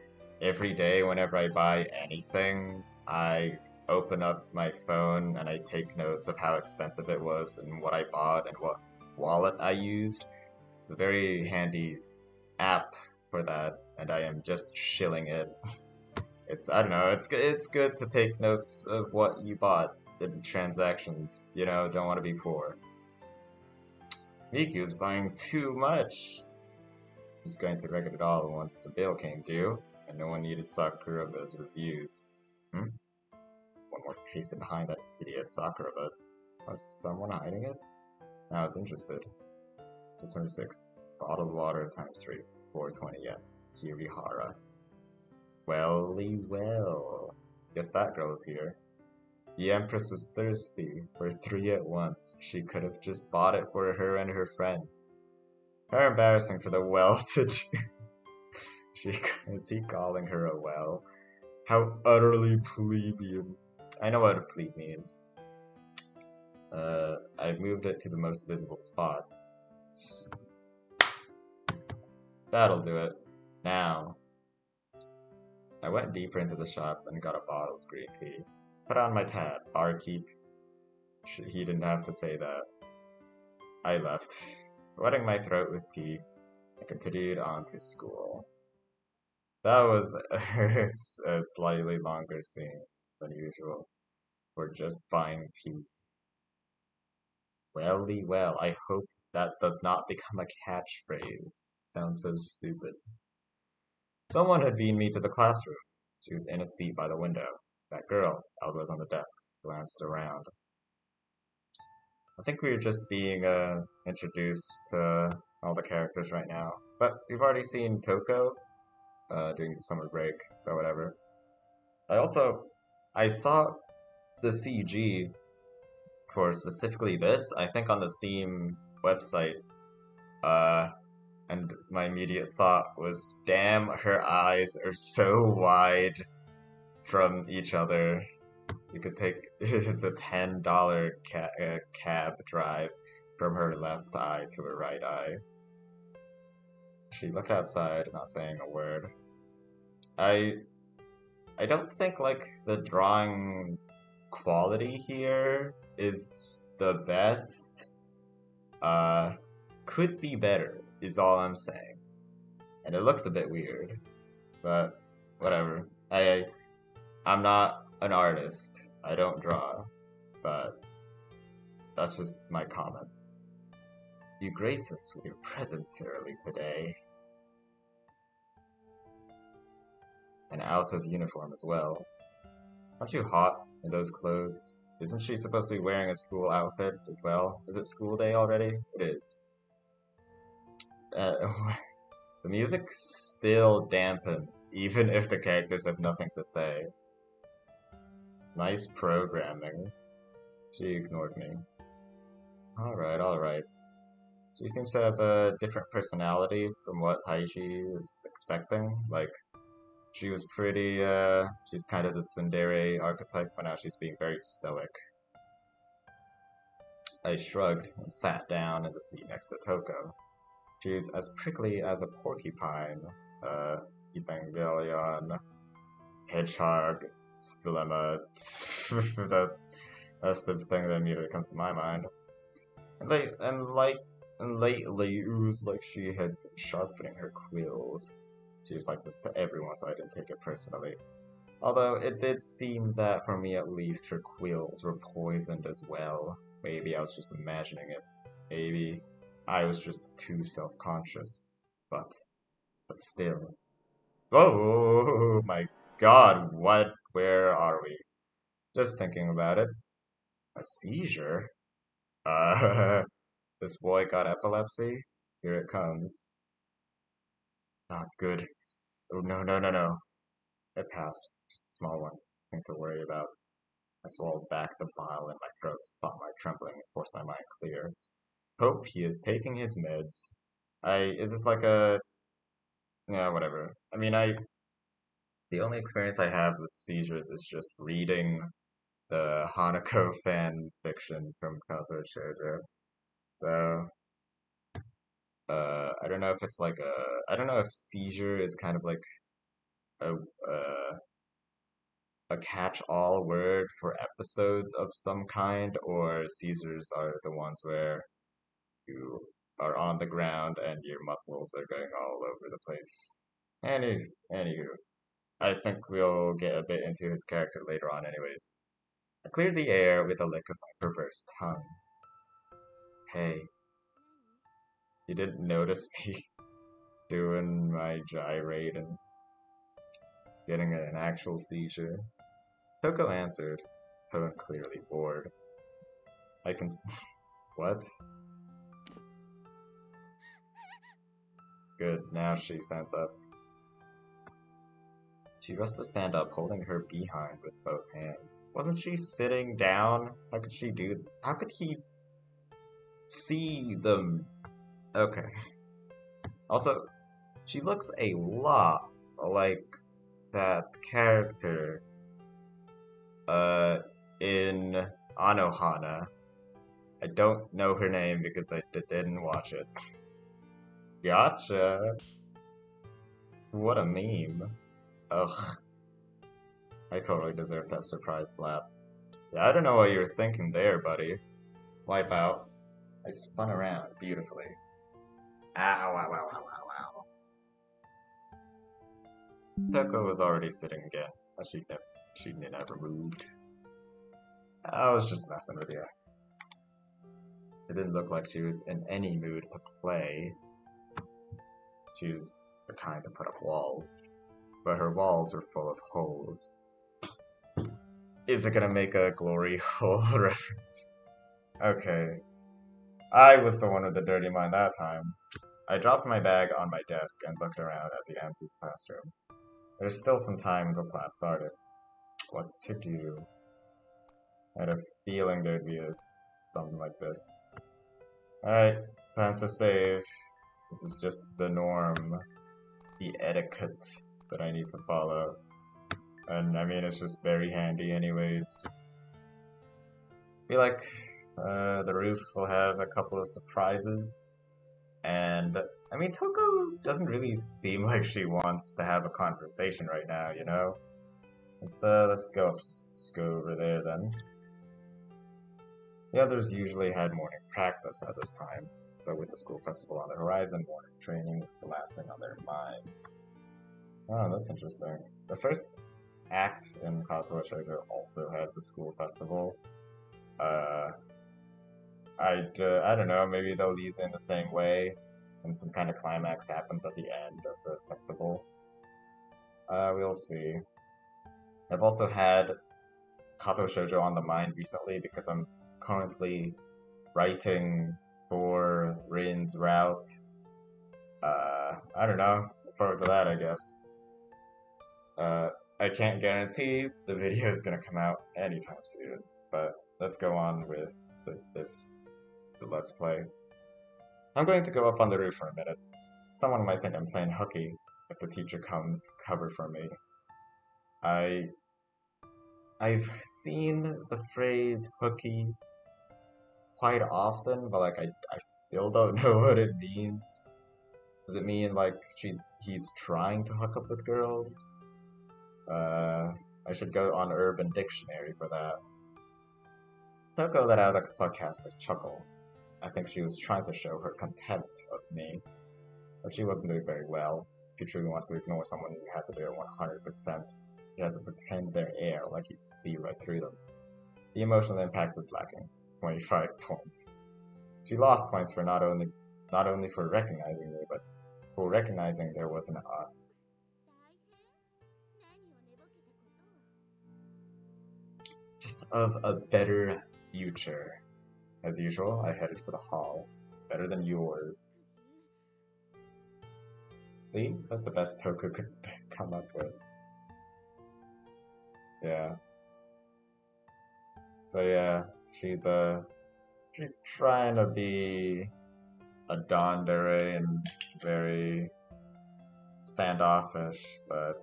every day whenever I buy anything. I open up my phone and I take notes of how expensive it was and what I bought and what wallet I used. It's a very handy app for that, and I am just shilling it. I don't know, it's good to take notes of what you bought in transactions, you know, don't want to be poor. Miki was buying too much. He was going to record it all once the bill came due, and no one needed Sakuraga's reviews. One more pasted behind that idiot Sakuraga's. Was someone hiding it? I was interested. September 6th. Bottled water times 3. 420 yen. Kirihara. Welly well. Guess that girl's here. The Empress was thirsty for 3 at once. She could have just bought it for her and her friends. How embarrassing for the well-to-do. Is he calling her a well? How utterly plebeian. I know what a plebe means. I moved it to the most visible spot. That'll do it. Now. I went deeper into the shop and got a bottle of green tea. Put on my tab. Barkeep. He didn't have to say that. I left. Wetting my throat with tea, I continued on to school. That was a slightly longer scene than usual. We're just buying tea. Welly well, I hope that does not become a catchphrase. Sounds so stupid. Someone had beamed me to the classroom. She was in a seat by the window. That girl, elbows on the desk, glanced around. I think we're just being introduced to all the characters right now. But we've already seen Toko during the summer break, so whatever. I saw the CG for specifically this, I think on the Steam website. And my immediate thought was, damn, her eyes are so wide from each other. You could take, it's a $10 cab drive from her left eye to her right eye. She looked outside, not saying a word. I don't think, like, the drawing quality here is the best. Could be better, is all I'm saying. And it looks a bit weird, but whatever. I'm not an artist. I don't draw, but that's just my comment. You grace us with your presence early today. And out of uniform as well. Aren't you hot in those clothes? Isn't she supposed to be wearing a school outfit as well? Is it school day already? It is. Uh, the music still dampens, even if the characters have nothing to say. Nice programming. She ignored me. Alright, alright. She seems to have a different personality from what Taichi is expecting. Like, she was pretty, she's kind of the tsundere archetype, but now she's being very stoic. I shrugged and sat down in the seat next to Toko. She's as prickly as a porcupine, Evangelion, hedgehog, dilemma. that's the thing that immediately comes to my mind. And lately, it was like she had been sharpening her quills. She was like this to everyone, so I didn't take it personally. Although it did seem that, for me at least, her quills were poisoned as well. Maybe I was just imagining it. Maybe I was just too self-conscious. But still. Oh my god, what? Where are we? Just thinking about it. A seizure? This boy got epilepsy? Here it comes. Not good. Oh no, no, no, no. It passed. Just a small one. Nothing to worry about. I swallowed back the bile in my throat, fought my trembling, and forced my mind clear. Hope he is taking his meds. Is this like a, yeah, whatever. I mean, the only experience I have with seizures is just reading the Hanako fan fiction from Kato Shoujo. So, I don't know if it's like I don't know if seizure is kind of like a, a catch-all word for episodes of some kind, or seizures are the ones where you are on the ground and your muscles are going all over the place. Anywho, I think we'll get a bit into his character later on anyways. I cleared the air with a lick of my perverse tongue. Hey, you didn't notice me doing my gyrate and getting an actual seizure? Toko answered, though clearly bored. I can... What? Good, now she stands up. She rushed to stand up, holding her behind with both hands. Wasn't she sitting down? How could she do... How could he see them? Okay. Also, she looks a lot like that character in Anohana. I don't know her name because I didn't watch it. Gotcha! What a meme. Ugh. I totally deserve that surprise slap. Yeah, I don't know what you're thinking there, buddy. Wipe out. I spun around beautifully. Ow, ow, ow, ow, ow, ow. Toko was already sitting again, as she never moved. I was just messing with you. It didn't look like she was in any mood to play. She was the kind to put up walls, but her walls were full of holes. Is it gonna make a glory hole reference? Okay. I was the one with the dirty mind that time. I dropped my bag on my desk and looked around at the empty classroom. There's still some time until class started. What to do? I had a feeling there'd be something like this. Alright, time to save. This is just the norm. The etiquette that I need to follow. And I mean, it's just very handy anyways. I feel like the roof will have a couple of surprises. And, I mean, Toko doesn't really seem like she wants to have a conversation right now, you know? Let's go over there then. The others usually had morning practice at this time, but with the school festival on the horizon, morning training was the last thing on their minds. Oh, that's interesting. The first act in Kato Shoujo also had the school festival. I don't know, maybe they'll use it in the same way, and some kind of climax happens at the end of the festival. We'll see. I've also had Kato Shoujo on the mind recently because I'm currently writing for Rin's route. I don't know. Look forward to that, I guess. I can't guarantee the video is gonna come out anytime soon, but let's go on with the Let's Play. I'm going to go up on the roof for a minute. Someone might think I'm playing hooky if the teacher comes cover for me. I I've seen the phrase hooky quite often, but like I still don't know what it means. Does it mean like he's trying to hook up with girls? I should go on Urban Dictionary for that. Toko let out a sarcastic chuckle. I think she was trying to show her contempt of me, but she wasn't doing very well. If you truly want to ignore someone, you have to do it 100%. You have to pretend they're air, like you can see right through them. The emotional impact was lacking. 25 points. She lost points for not only for recognizing me, but for recognizing there was an us. Just of a better future. As usual, I headed for the hall. Better than yours. See? That's the best Toku could come up with. Yeah. So yeah, she's trying to be a Dondere and very standoffish, but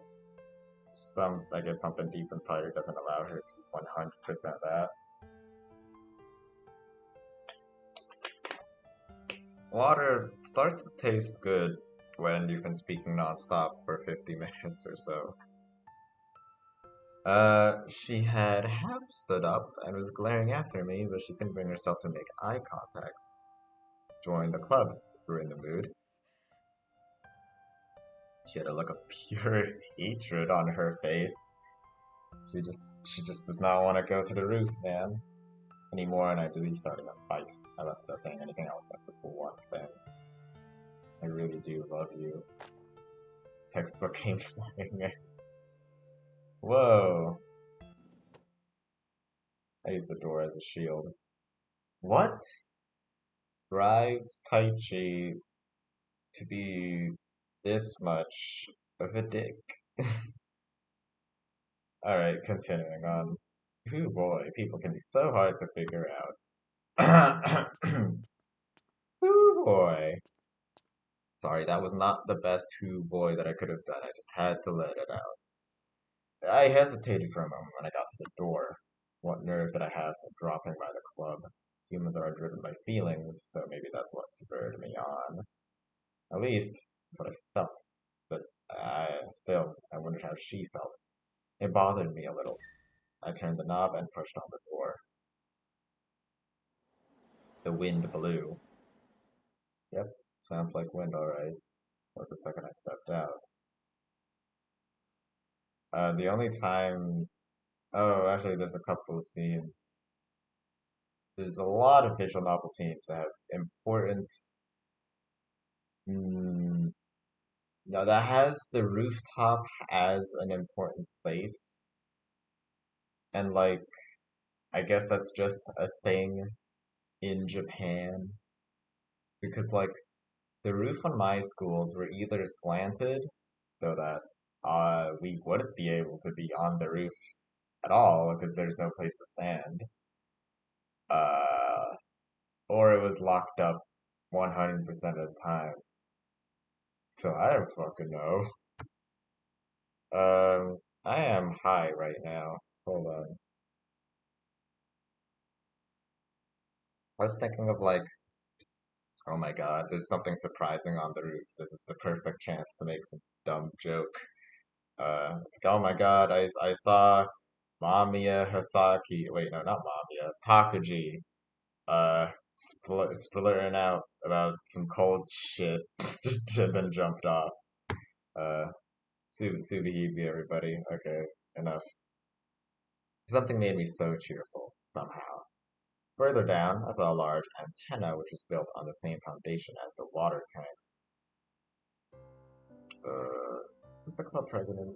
I guess something deep inside her doesn't allow her to be 100% that. Water starts to taste good when you've been speaking nonstop for 50 minutes or so. She had half stood up and was glaring after me, but she couldn't bring herself to make eye contact. Join the club, we're in the mood. She had a look of pure hatred on her face. She just does not want to go to the roof, man. Anymore, and I believe starting a fight. I left without saying anything else except for one thing. I really do love you. Textbook came flying. Whoa. I used the door as a shield. What drives Taichi to be this much of a dick? Alright, continuing on. Ooh boy, people can be so hard to figure out. Ooh boy. Sorry, that was not the best who boy that I could have done. I just had to let it out. I hesitated for a moment when I got to the door. What nerve did I have of dropping by the club? Humans are driven by feelings, so maybe that's what spurred me on. At least, that's what I felt. But I wondered how she felt. It bothered me a little. I turned the knob and pushed on the door. The wind blew. Yep, sounds like wind, alright. Or the second I stepped out. The only time... Oh, actually, there's a couple of scenes. There's a lot of visual novel scenes that have important... Mm, no, that has the rooftop as an important place. And, like, I guess that's just a thing in Japan. Because, like, the roof on my schools were either slanted so that we wouldn't be able to be on the roof at all because there's no place to stand. Uh, or it was locked up 100% of the time. So I don't fucking know. I am high right now. Hold on. I was thinking of like, oh my god, there's something surprising on the roof. This is the perfect chance to make some dumb joke. It's like, oh my god, I saw Mamiya Hasaki. Wait, no, not Mamiya. Takuji. Splitting out about some cold shit, and then jumped off. Uh, Subihibi, everybody. Okay, enough. Something made me so cheerful, somehow. Further down, I saw a large antenna which was built on the same foundation as the water tank. Is the club president?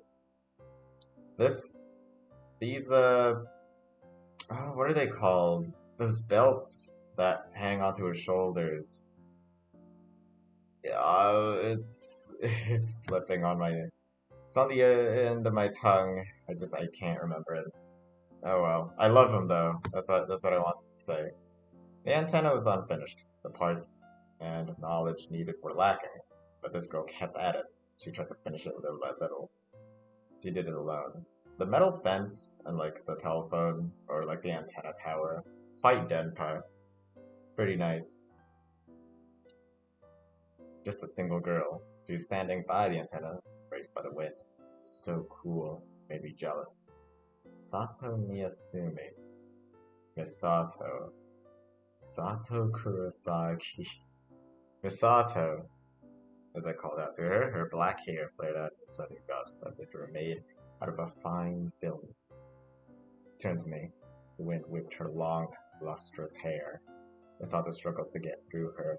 This, these, what are they called? Those belts that hang onto his shoulders. It's slipping on my, it's on the end of my tongue. I can't remember it. Oh well. I love him though. That's what I want to say. The antenna was unfinished. The parts and knowledge needed were lacking, but this girl kept at it. She tried to finish it little by little. She did it alone. The metal fence and like the telephone or like the antenna tower, quite denpa. Pretty nice. Just a single girl. She was standing by the antenna, raised by the wind. So cool. Made me jealous. Sato Miyasumi. Misato. Sato Kurosaki. Misato, as I called out to her, her black hair flared out in a sudden gust as if it were made out of a fine film. Turned to me. The wind whipped her long, lustrous hair. Misato struggled to get through her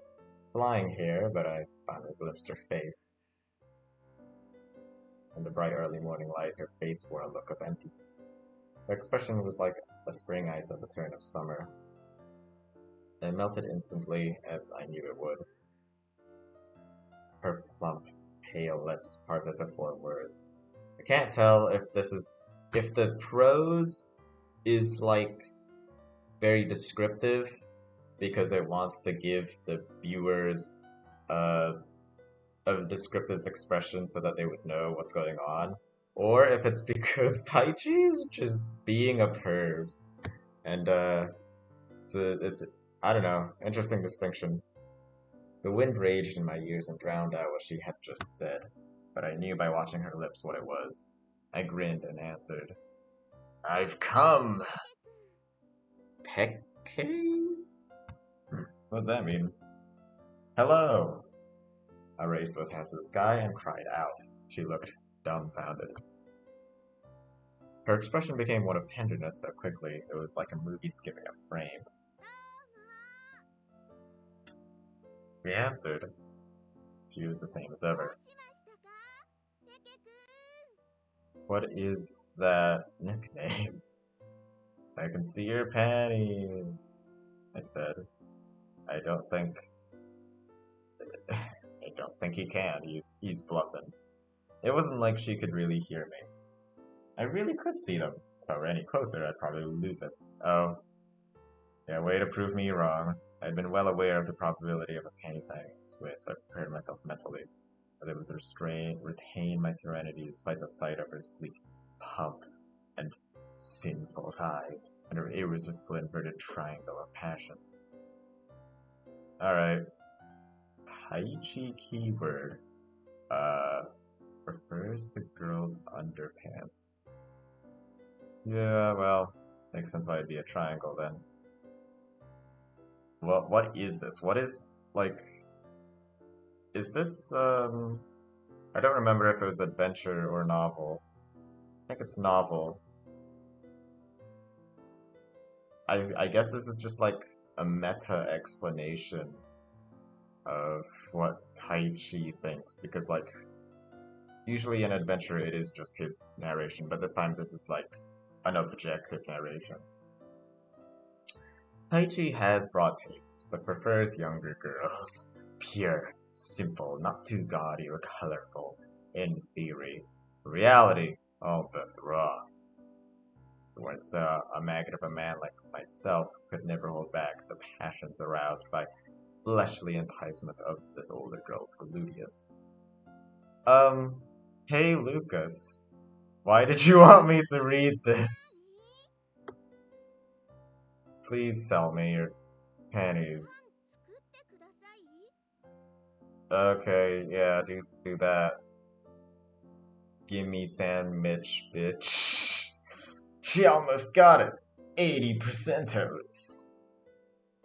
flying hair, but I finally glimpsed her face. In the bright early morning light, her face wore a look of emptiness. Her expression was like a spring ice at the turn of summer. It melted instantly, as I knew it would. Her plump, pale lips parted to form words. I can't tell if if the prose is like very descriptive because it wants to give the viewers a descriptive expression so that they would know what's going on, or if it's because Taichi is just being a perv, and it's I don't know, interesting distinction. The wind raged in my ears and drowned out what she had just said, but I knew by watching her lips what it was. I grinned and answered, "I've come." Peke? What does that mean? Hello! I raised both hands to the sky and cried out. She looked dumbfounded. Her expression became one of tenderness so quickly it was like a movie skipping a frame. We answered. She was the same as ever. What is that nickname? I can see your panties, I said. I don't think he can. He's bluffing. It wasn't like she could really hear me. I really could see them. If I were any closer, I'd probably lose it. Oh. Yeah, way to prove me wrong. I'd been well aware of the probability of a panty signing this way, so I prepared myself mentally. But I would retain my serenity despite the sight of her sleek pump and sinful thighs, and her irresistible inverted triangle of passion. Alright. Taichi keyword. Refers to girls' underpants. Yeah, well, makes sense why it'd be a triangle then. Well, what is this? What is, like... Is this, I don't remember if it was adventure or novel. I think it's novel. I guess this is just like a meta explanation of what Taichi thinks, because like usually in adventure it is just his narration, but this time this is like an objective narration. Taichi has broad tastes, but prefers younger girls. Pure, simple, not too gaudy or colorful, in theory. Reality, all bets are off. Once a maggot of a man like myself could never hold back the passions aroused by fleshly enticement of this older girl's gluteus. Hey Lucas, why did you want me to read this? Please sell me your panties. Okay, yeah, do that. Gimme sandwich, bitch. She almost got it. 80% oats.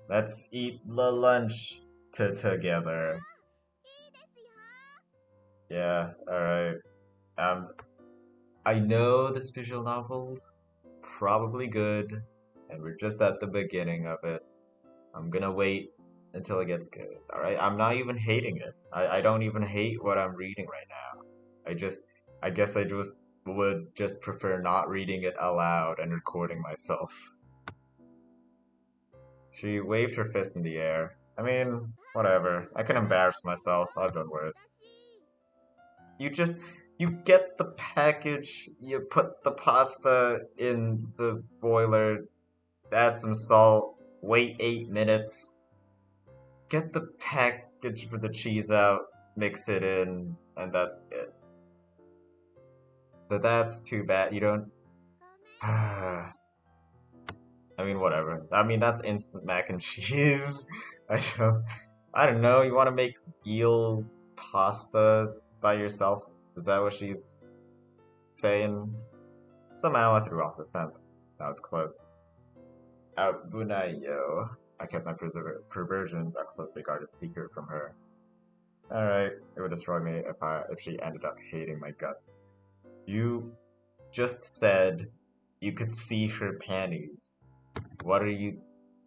Let's eat the lunch together. Yeah, alright. I know this visual novel's probably good, and we're just at the beginning of it. I'm gonna wait until it gets good, alright? I'm not even hating it. I don't even hate what I'm reading right now. I guess I just would just prefer not reading it aloud and recording myself. She waved her fist in the air. I mean, whatever. I can embarrass myself. I've done worse. You just, you get the package, you put the pasta in the boiler, add some salt, wait 8 minutes, get the package for the cheese out, mix it in, and that's it. But that's too bad. You don't. I mean, whatever. I mean, that's instant mac and cheese. I don't. I don't know. You want to make veal pasta by yourself? Is that what she's saying? Somehow I threw off the scent. That was close. Abunayo. I kept my perversions a closely guarded secret from her. Alright, it would destroy me if she ended up hating my guts. You just said you could see her panties. What are you...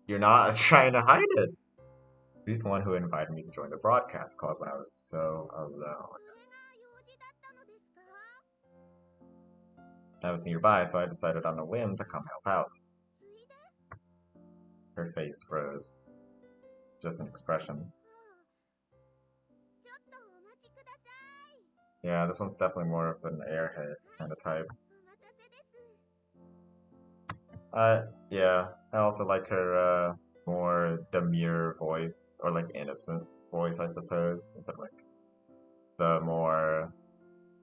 You're not trying to hide it! She's the one who invited me to join the broadcast club when I was so alone. I was nearby, so I decided on a whim to come help out. Her face froze. Just an expression. Yeah, this one's definitely more of an airhead kind of type. Yeah, I also like her, more demure voice, or like innocent voice, I suppose, instead of like the more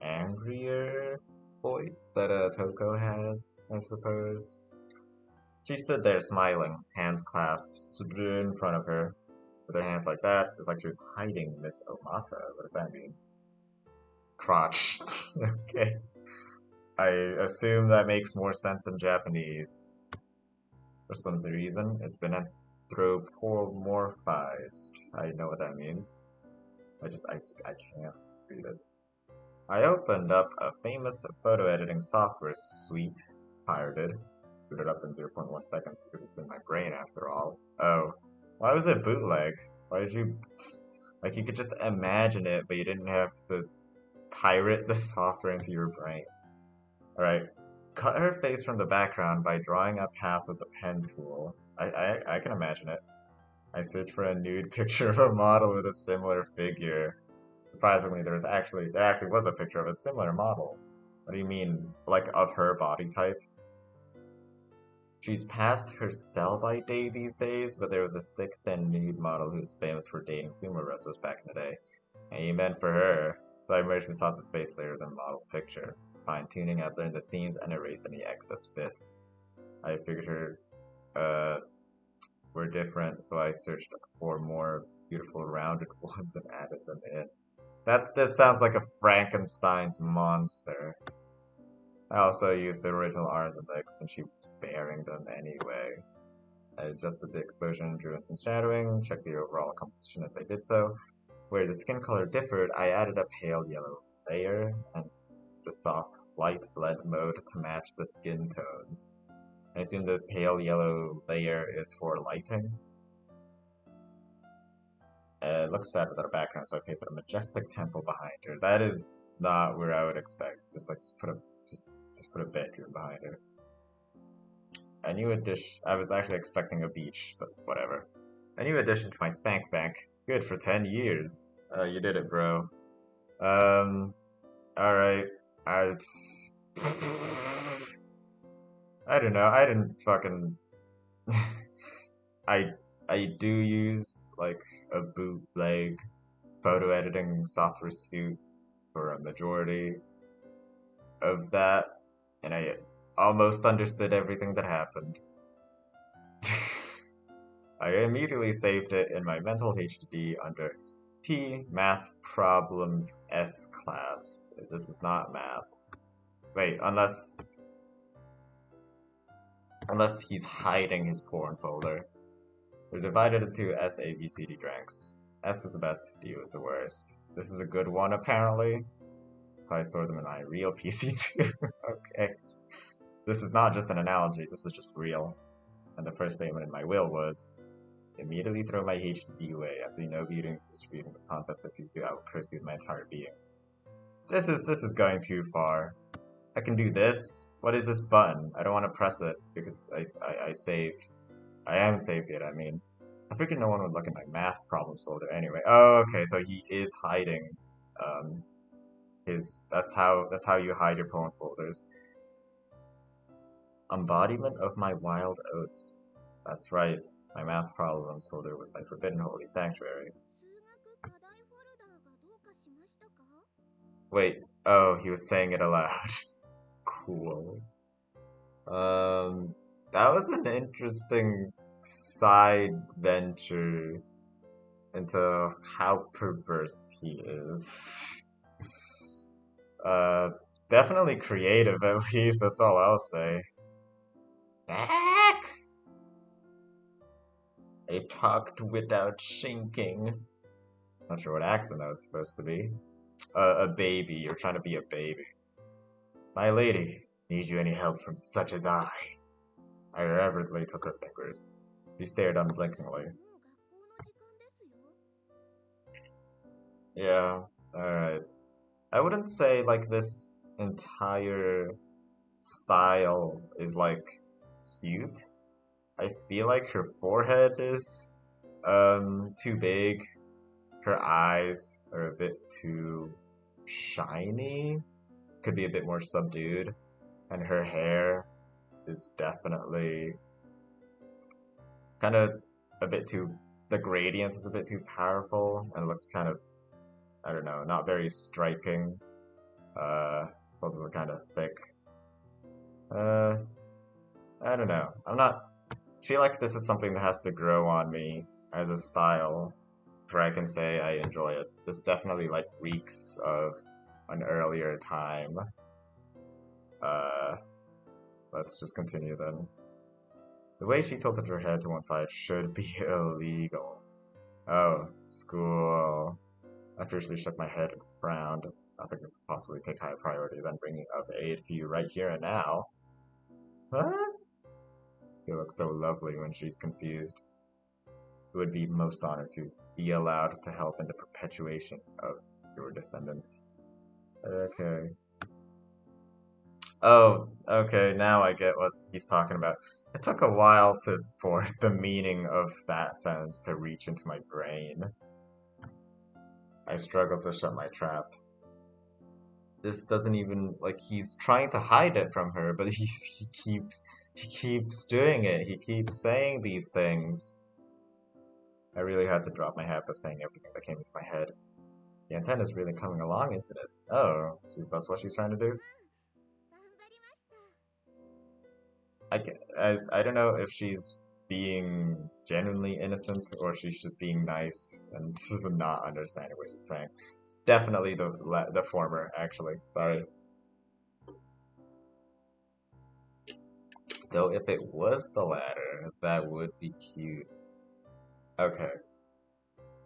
angrier voice that Toko has, I suppose. She stood there smiling, hands clasped in front of her. With her hands like that, it's like she was hiding Miss Omata. What does that mean? Crotch. Okay. I assume that makes more sense in Japanese. For some reason, it's been anthropomorphized. I know what that means. I can't read it. I opened up a famous photo editing software suite, pirated. Boot it up in 0.1 seconds because it's in my brain after all. Oh, why was it bootleg? Why did you... Like, you could just imagine it, but you didn't have to pirate the software into your brain. Alright, cut her face from the background by drawing a path with the pen tool. I can imagine it. I searched for a nude picture of a model with a similar figure. Surprisingly, there actually was a picture of a similar model. What do you mean, like of her body type? She's past her sell-by date these days, but there was a stick-thin nude model who was famous for dating sumo wrestlers back in the day. And he meant for her, so I merged Misata's face later than the model's picture. Fine-tuning, I've learned the seams and erased any excess bits. I figured her, were different, so I searched for more beautiful rounded ones and added them in. This sounds like a Frankenstein's monster. I also used the original arms and legs since she was bearing them anyway. I adjusted the exposure and drew in some shadowing, checked the overall composition as I did so. Where the skin color differed, I added a pale yellow layer and used a soft light blend mode to match the skin tones. I assume the pale yellow layer is for lighting. It looks sad without a background, so I pasted a majestic temple behind her. That is not where I would expect. Just put a bedroom behind her. A new addition. I was actually expecting a beach, but whatever. A new addition to my spank bank. Good for 10 years. You did it, bro. Alright. I don't know. I didn't fucking. I do use like a bootleg photo editing software suite for a majority of that, and I almost understood everything that happened. I immediately saved it in my mental HDD under P Math Problems S class. This is not math. Wait, unless he's hiding his porn folder. They're divided into S, A, B, C, D ranks. S was the best, D was the worst. This is a good one, apparently. So I stored them in my real PC too. Okay. This is not just an analogy, this is just real. And the first statement in my will was, immediately throw my HDD away. After no viewing, distributing the contents. If you do, I will curse you with my entire being. This is going too far. I can do this. What is this button? I don't want to press it because I saved. I haven't saved it, I mean. I figured no one would look in my math problems folder anyway. Oh, okay, so he is hiding that's how you hide your poem folders. Embodiment of my wild oats. That's right. My math problems folder was my forbidden holy sanctuary. Wait, oh, he was saying it aloud. Cool. That was an interesting side venture into how perverse he is. Definitely creative, at least, that's all I'll say. Back! I talked without sinking. Not sure what accent that was supposed to be. A baby, you're trying to be a baby. My lady, need you any help from such as I? I reverently took her fingers. She stared unblinkingly. Yeah, alright. I wouldn't say, like, this entire style is, like, cute. I feel like her forehead is, too big. Her eyes are a bit too shiny. Could be a bit more subdued. And her hair is definitely kind of a bit too, the gradient is a bit too powerful and it looks kind of, I don't know, not very striking. It's also kind of thick. I don't know. I feel like this is something that has to grow on me as a style before I can say I enjoy it. This definitely like reeks of an earlier time. Let's just continue then. The way she tilted her head to one side should be illegal. Oh, school. I fiercely shook my head and frowned. Nothing could possibly take higher priority than bringing of aid to you right here and now. What? You look so lovely when she's confused. It would be most honored to be allowed to help in the perpetuation of your descendants. Okay. Oh, okay, now I get what he's talking about. It took a while for the meaning of that sentence to reach into my brain. I struggled to shut my trap. This doesn't even, like, he's trying to hide it from her, but he keeps doing it. He keeps saying these things. I really had to drop my habit of saying everything that came into my head. The antenna's really coming along, isn't it? Oh, that's what she's trying to do? I don't know if she's being genuinely innocent or she's just being nice and not understanding what she's saying. It's definitely the former, actually. Sorry. Though if it was the latter, that would be cute. Okay.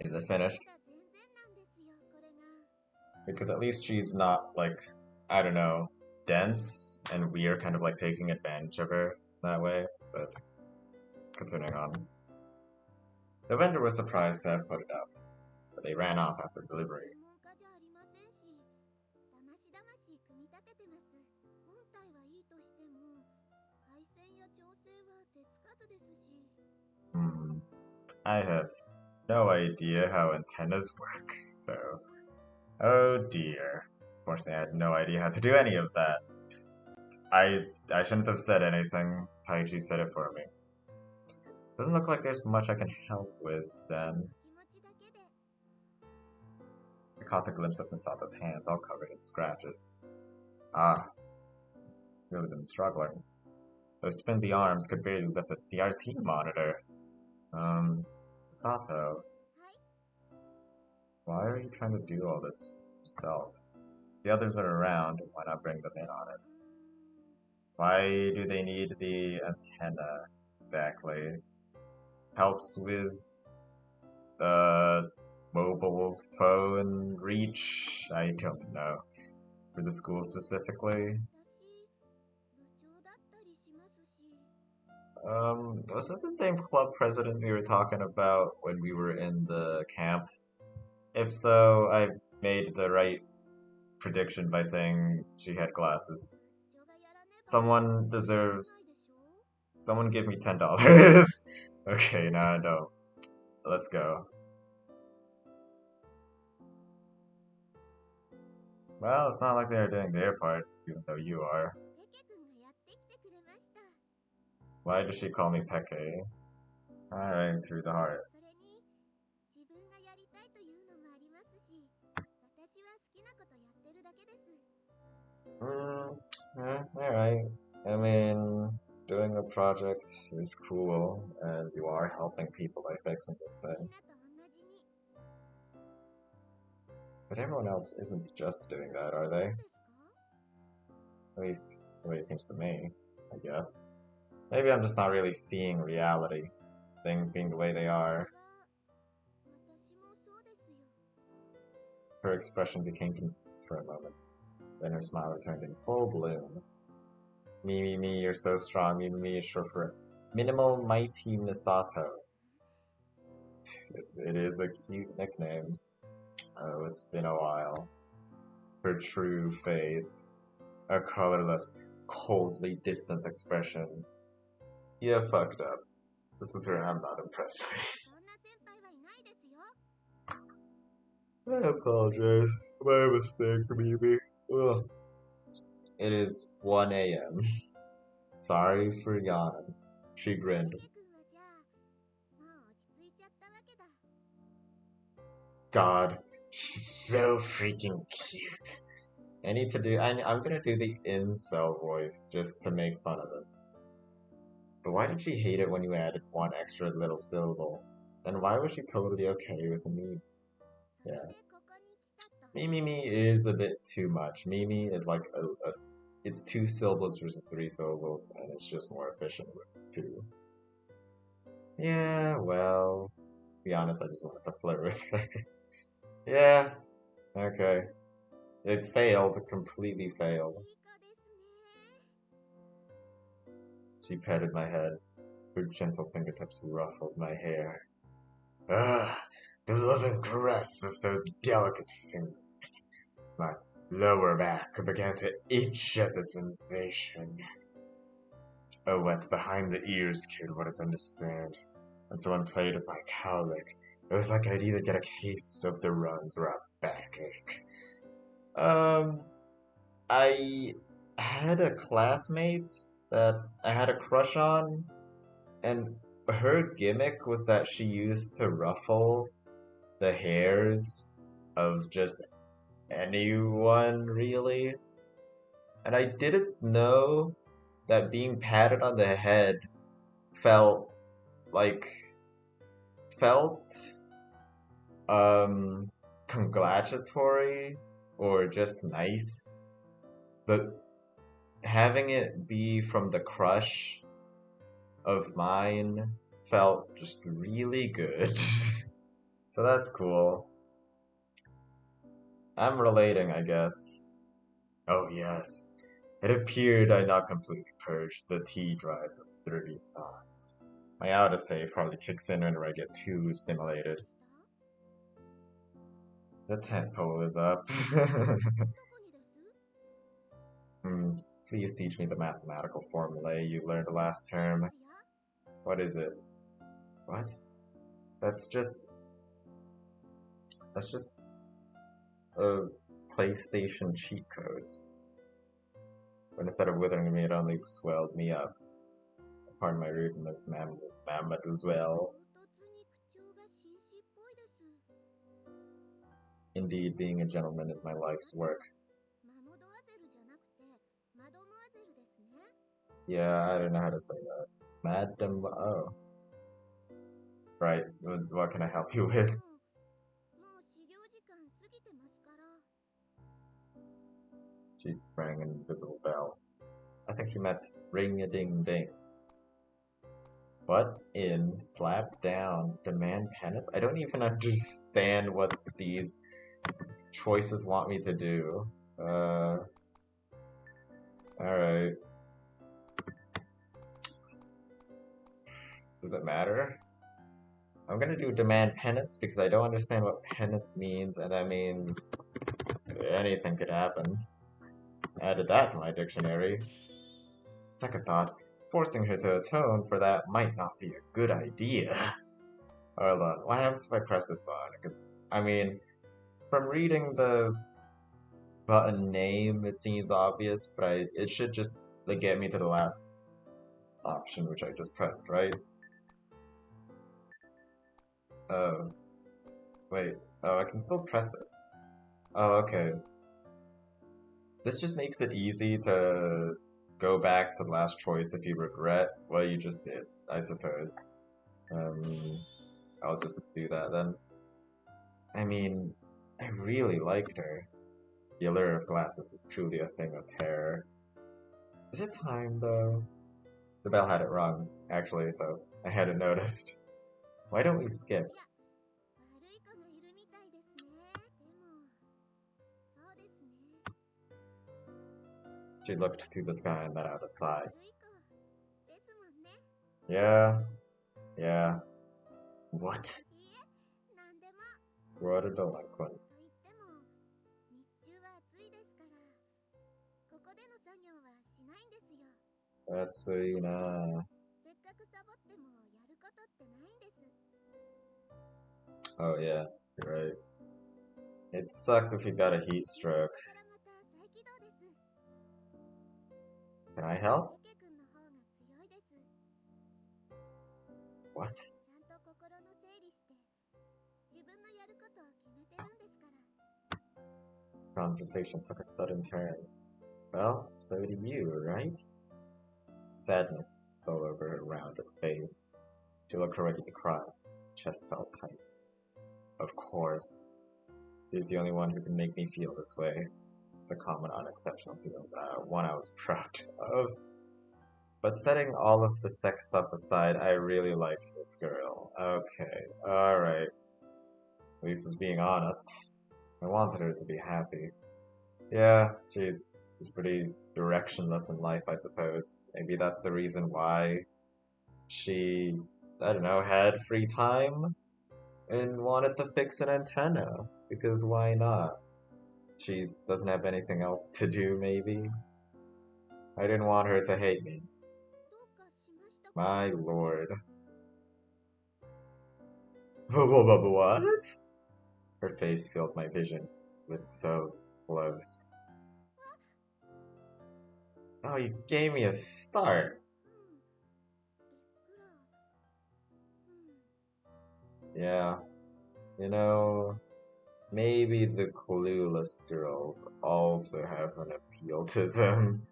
Is it finished? Because at least she's not, like, I don't know, dense, and we're kind of like taking advantage of her that way, but continuing on. The vendor was surprised to have put it up, but they ran off after delivery. I have no idea how antennas work, so... Oh dear. Fortunately, I had no idea how to do any of that. I shouldn't have said anything. Taichi said it for me. Doesn't look like there's much I can help with, then. I caught a glimpse of Misato's hands, all covered in scratches. Ah, he's really been struggling. Those spindly arms could barely lift a CRT monitor. Misato. Why are you trying to do all this yourself? The others are around, why not bring them in on it? Why do they need the antenna, exactly? Helps with mobile phone reach? I don't know. For the school specifically? Was it the same club president we were talking about when we were in the camp? If so, I made the right prediction by saying she had glasses. Someone deserves. Someone give me $10. Okay, now I don't. Let's go. Well, it's not like they're doing their part, even though you are. Why does she call me Peke? Alright, through the heart. Alright. I mean, doing a project is cool, and you are helping people by fixing this thing. But everyone else isn't just doing that, are they? At least, that's the way it seems to me, I guess. Maybe I'm just not really seeing reality. Things being the way they are. Her expression became confused for a moment. Then her smile returned in full bloom. Me, you're so strong. Me is short for Minimal Mighty Misato. It is a cute nickname. Oh, it's been a while. Her true face. A colorless, coldly distant expression. Yeah, fucked up. This is her I'm not impressed face. I apologize. My mistake, Mimi. Ugh. It is 1 a.m. Sorry for yawning. She grinned. God, she's so freaking cute. I'm gonna do the incel voice just to make fun of it. But why did she hate it when you added one extra little syllable? And why was she totally okay with me? Yeah. Me is a bit too much. Mimi is like it's 2 syllables versus 3 syllables, and it's just more efficient with 2. Yeah, well, to be honest, I just wanted to flirt with her. Yeah, okay. It failed, completely failed. She petted my head. Her gentle fingertips ruffled my hair. Ah, the loving caress of those delicate fingers. My lower back began to itch at the sensation. A wet behind the ears kid wouldn't understand. And someone played with my cowlick. It was like I'd either get a case of the runs or a backache. I had a classmate that I had a crush on, and her gimmick was that she used to ruffle the hairs of just anyone, really. And I didn't know that being patted on the head felt like felt congratulatory or just nice, but having it be from the crush of mine felt just really good. So that's cool. I'm relating, I guess. Oh yes. It appeared I'd not completely purged the T drive of 30 thoughts. My autosave probably kicks in whenever I get too stimulated. The tempo is up. Please teach me the mathematical formulae you learned last term. What is it? What? That's just... That's just... PlayStation cheat codes. But instead of withering me, it only swelled me up. Pardon my rudeness, mademoiselle. Indeed, being a gentleman is my life's work. Yeah, I don't know how to say that. Madam, oh. Right, what can I help you with? She rang an invisible bell. I think she meant ring-a-ding-ding. Butt in, slap down, demand penance? I don't even understand what these choices want me to do. Alright. Does it matter? I'm gonna do demand penance because I don't understand what penance means, and that means anything could happen. Added that to my dictionary. Second thought, forcing her to atone for that might not be a good idea. Hold on, what happens if I press this button? Because, I mean, from reading the button name, it seems obvious, but it should just like, get me to the last option, which I just pressed, right? Oh, wait. Oh, I can still press it. Oh, okay. This just makes it easy to go back to the last choice if you regret what you just did, I suppose. I'll just do that then. I mean, I really liked her. The allure of glasses is truly a thing of terror. Is it time, though? The bell had it wrong, actually, so I hadn't noticed. Why don't we skip? She looked to the sky and let out a sigh. Yeah, yeah. What? What a delinquent. That's Oh yeah, you're right. It'd suck if you got a heat stroke. Can I help? What? Conversation took a sudden turn. Well, so do you, right? Sadness stole over her rounded face. She looked ready to cry. Chest felt tight. Of course. She's the only one who can make me feel this way. It's the common unexceptional feeling, one I was proud of. But setting all of the sex stuff aside, I really liked this girl. Okay, alright. At least it's being honest. I wanted her to be happy. Yeah, she was pretty directionless in life, I suppose. Maybe that's the reason why she, I don't know, had free time and wanted to fix an antenna. Because why not? She doesn't have anything else to do, maybe? I didn't want her to hate me. My lord. What? Her face filled my vision. It was so close. Oh, you gave me a start. Yeah. You know, maybe the clueless girls also have an appeal to them.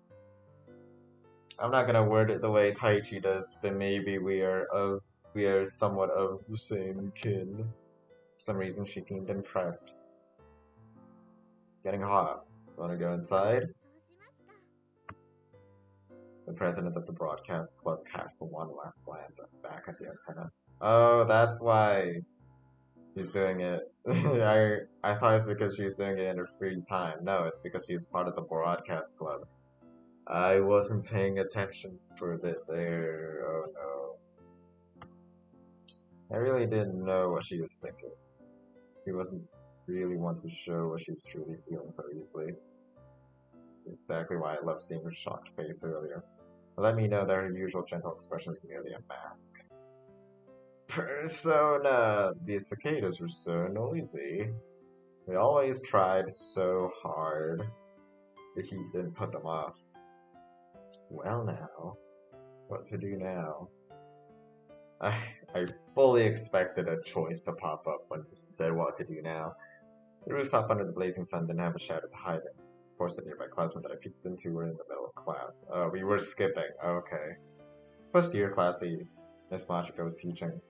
I'm not gonna word it the way Taichi does, but maybe we are somewhat of the same kin. For some reason she seemed impressed. Getting hot. Wanna go inside? The president of the broadcast club cast one last glance back at the antenna. Oh, that's why she's doing it. I thought it's because she's doing it in her free time. No, it's because she's part of the broadcast club. I wasn't paying attention for a bit there. Oh no. I really didn't know what she was thinking. She wasn't really one to show what she was truly feeling so easily. Which is exactly why I loved seeing her shocked face earlier. Let me know that her usual gentle expression was merely a mask. Persona! These cicadas were so noisy. They always tried so hard. The heat didn't put them off. Well now, what to do now? I, I fully expected a choice to pop up when he said what to do now. The rooftop under the blazing sun didn't have a shadow to hide it. Of course, the nearby classroom that I peeked into were in the middle of class. We were skipping. Okay. First year classy. Miss Machiko was teaching.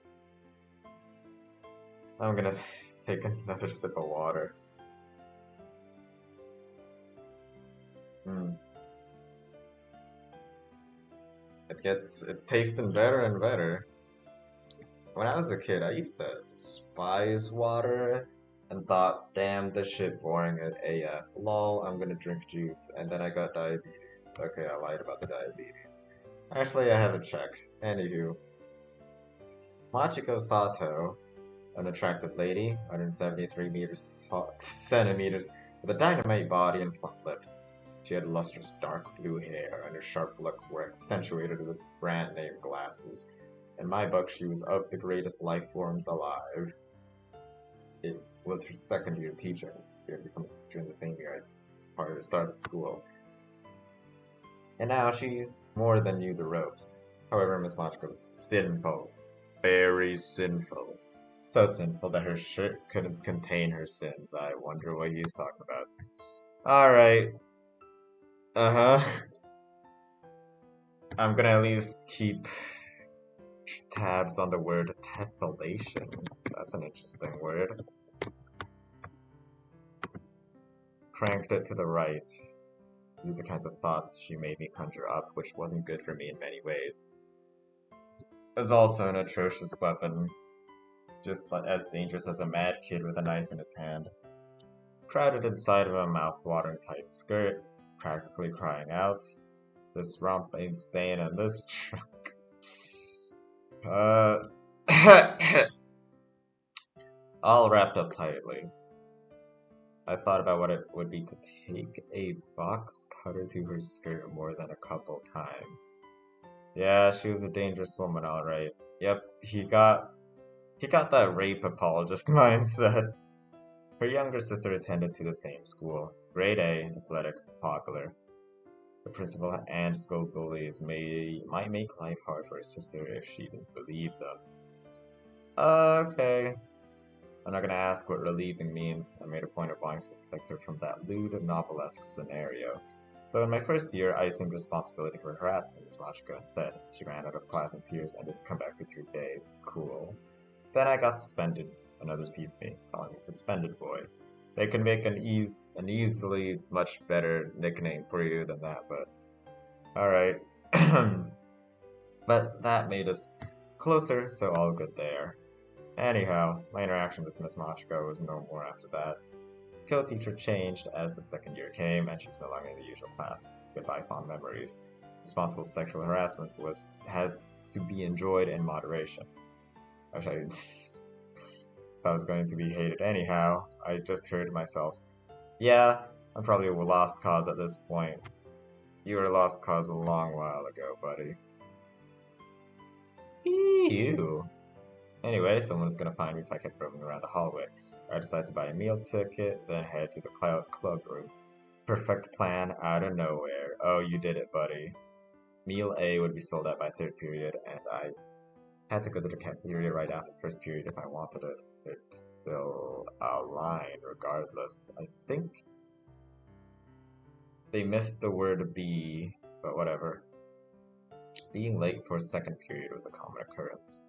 I'm gonna take another sip of water. It's tasting better and better. When I was a kid, I used to despise water and thought, damn, this shit boring at AF. Lol, I'm gonna drink juice. And then I got diabetes. Okay, I lied about the diabetes. Actually, I have a check. Anywho, Machiko Sato, an attractive lady, 173 centimeters, with a dynamite body and plump lips. She had lustrous dark blue hair, and her sharp looks were accentuated with brand name glasses. In my book, she was of the greatest life forms alive. It was her second year teaching. She had become a teacher in the same year I started school. And now she more than knew the ropes. However, Miss Machiko was sinful. Very sinful. So sinful that her shirt couldn't contain her sins. I wonder what he's talking about. Alright. Uh-huh. I'm gonna at least keep tabs on the word tessellation. That's an interesting word. Cranked it to the right. These are the kinds of thoughts she made me conjure up, which wasn't good for me in many ways. It was also an atrocious weapon, just as dangerous as a mad kid with a knife in his hand. Crowded inside of a mouth-watering tight skirt, practically crying out. This romp ain't staying in this trunk. All wrapped up tightly. I thought about what it would be to take a box cutter to her skirt more than a couple times. Yeah, she was a dangerous woman, alright. Yep, he got that rape apologist mindset. Her younger sister attended to the same school. Grade A, athletic, popular. The principal and school bullies might make life hard for her sister if she didn't believe them. Okay. I'm not gonna ask what relieving means. I made a point of wanting to protect her from that lewd, novelesque scenario. So in my first year, I assumed responsibility for harassing Miss Machiko instead. She ran out of class in tears and didn't come back for 3 days. Cool. Then I got suspended, and others teased me, calling me Suspended Boy. They could make an easily much better nickname for you than that, but alright. But that made us closer, so all good there. Anyhow, my interaction with Miss Machiko was no more after that. Co-teacher changed as the second year came, and she's no longer in the usual class. Goodbye fond memories. Responsible sexual harassment has to be enjoyed in moderation. I wish I was going to be hated anyhow. I just heard myself. Yeah, I'm probably a lost cause at this point. You were a lost cause a long while ago, buddy. Ew. Anyway, someone's gonna find me if I kept roaming around the hallway. I decided to buy a meal ticket, then head to the club room. Perfect plan out of nowhere. Oh, you did it, buddy. Meal A would be sold out by third period, and I had to go to the cafeteria right after first period if I wanted it. It's still a line, regardless. I think they missed the word B, but whatever. Being late for second period was a common occurrence.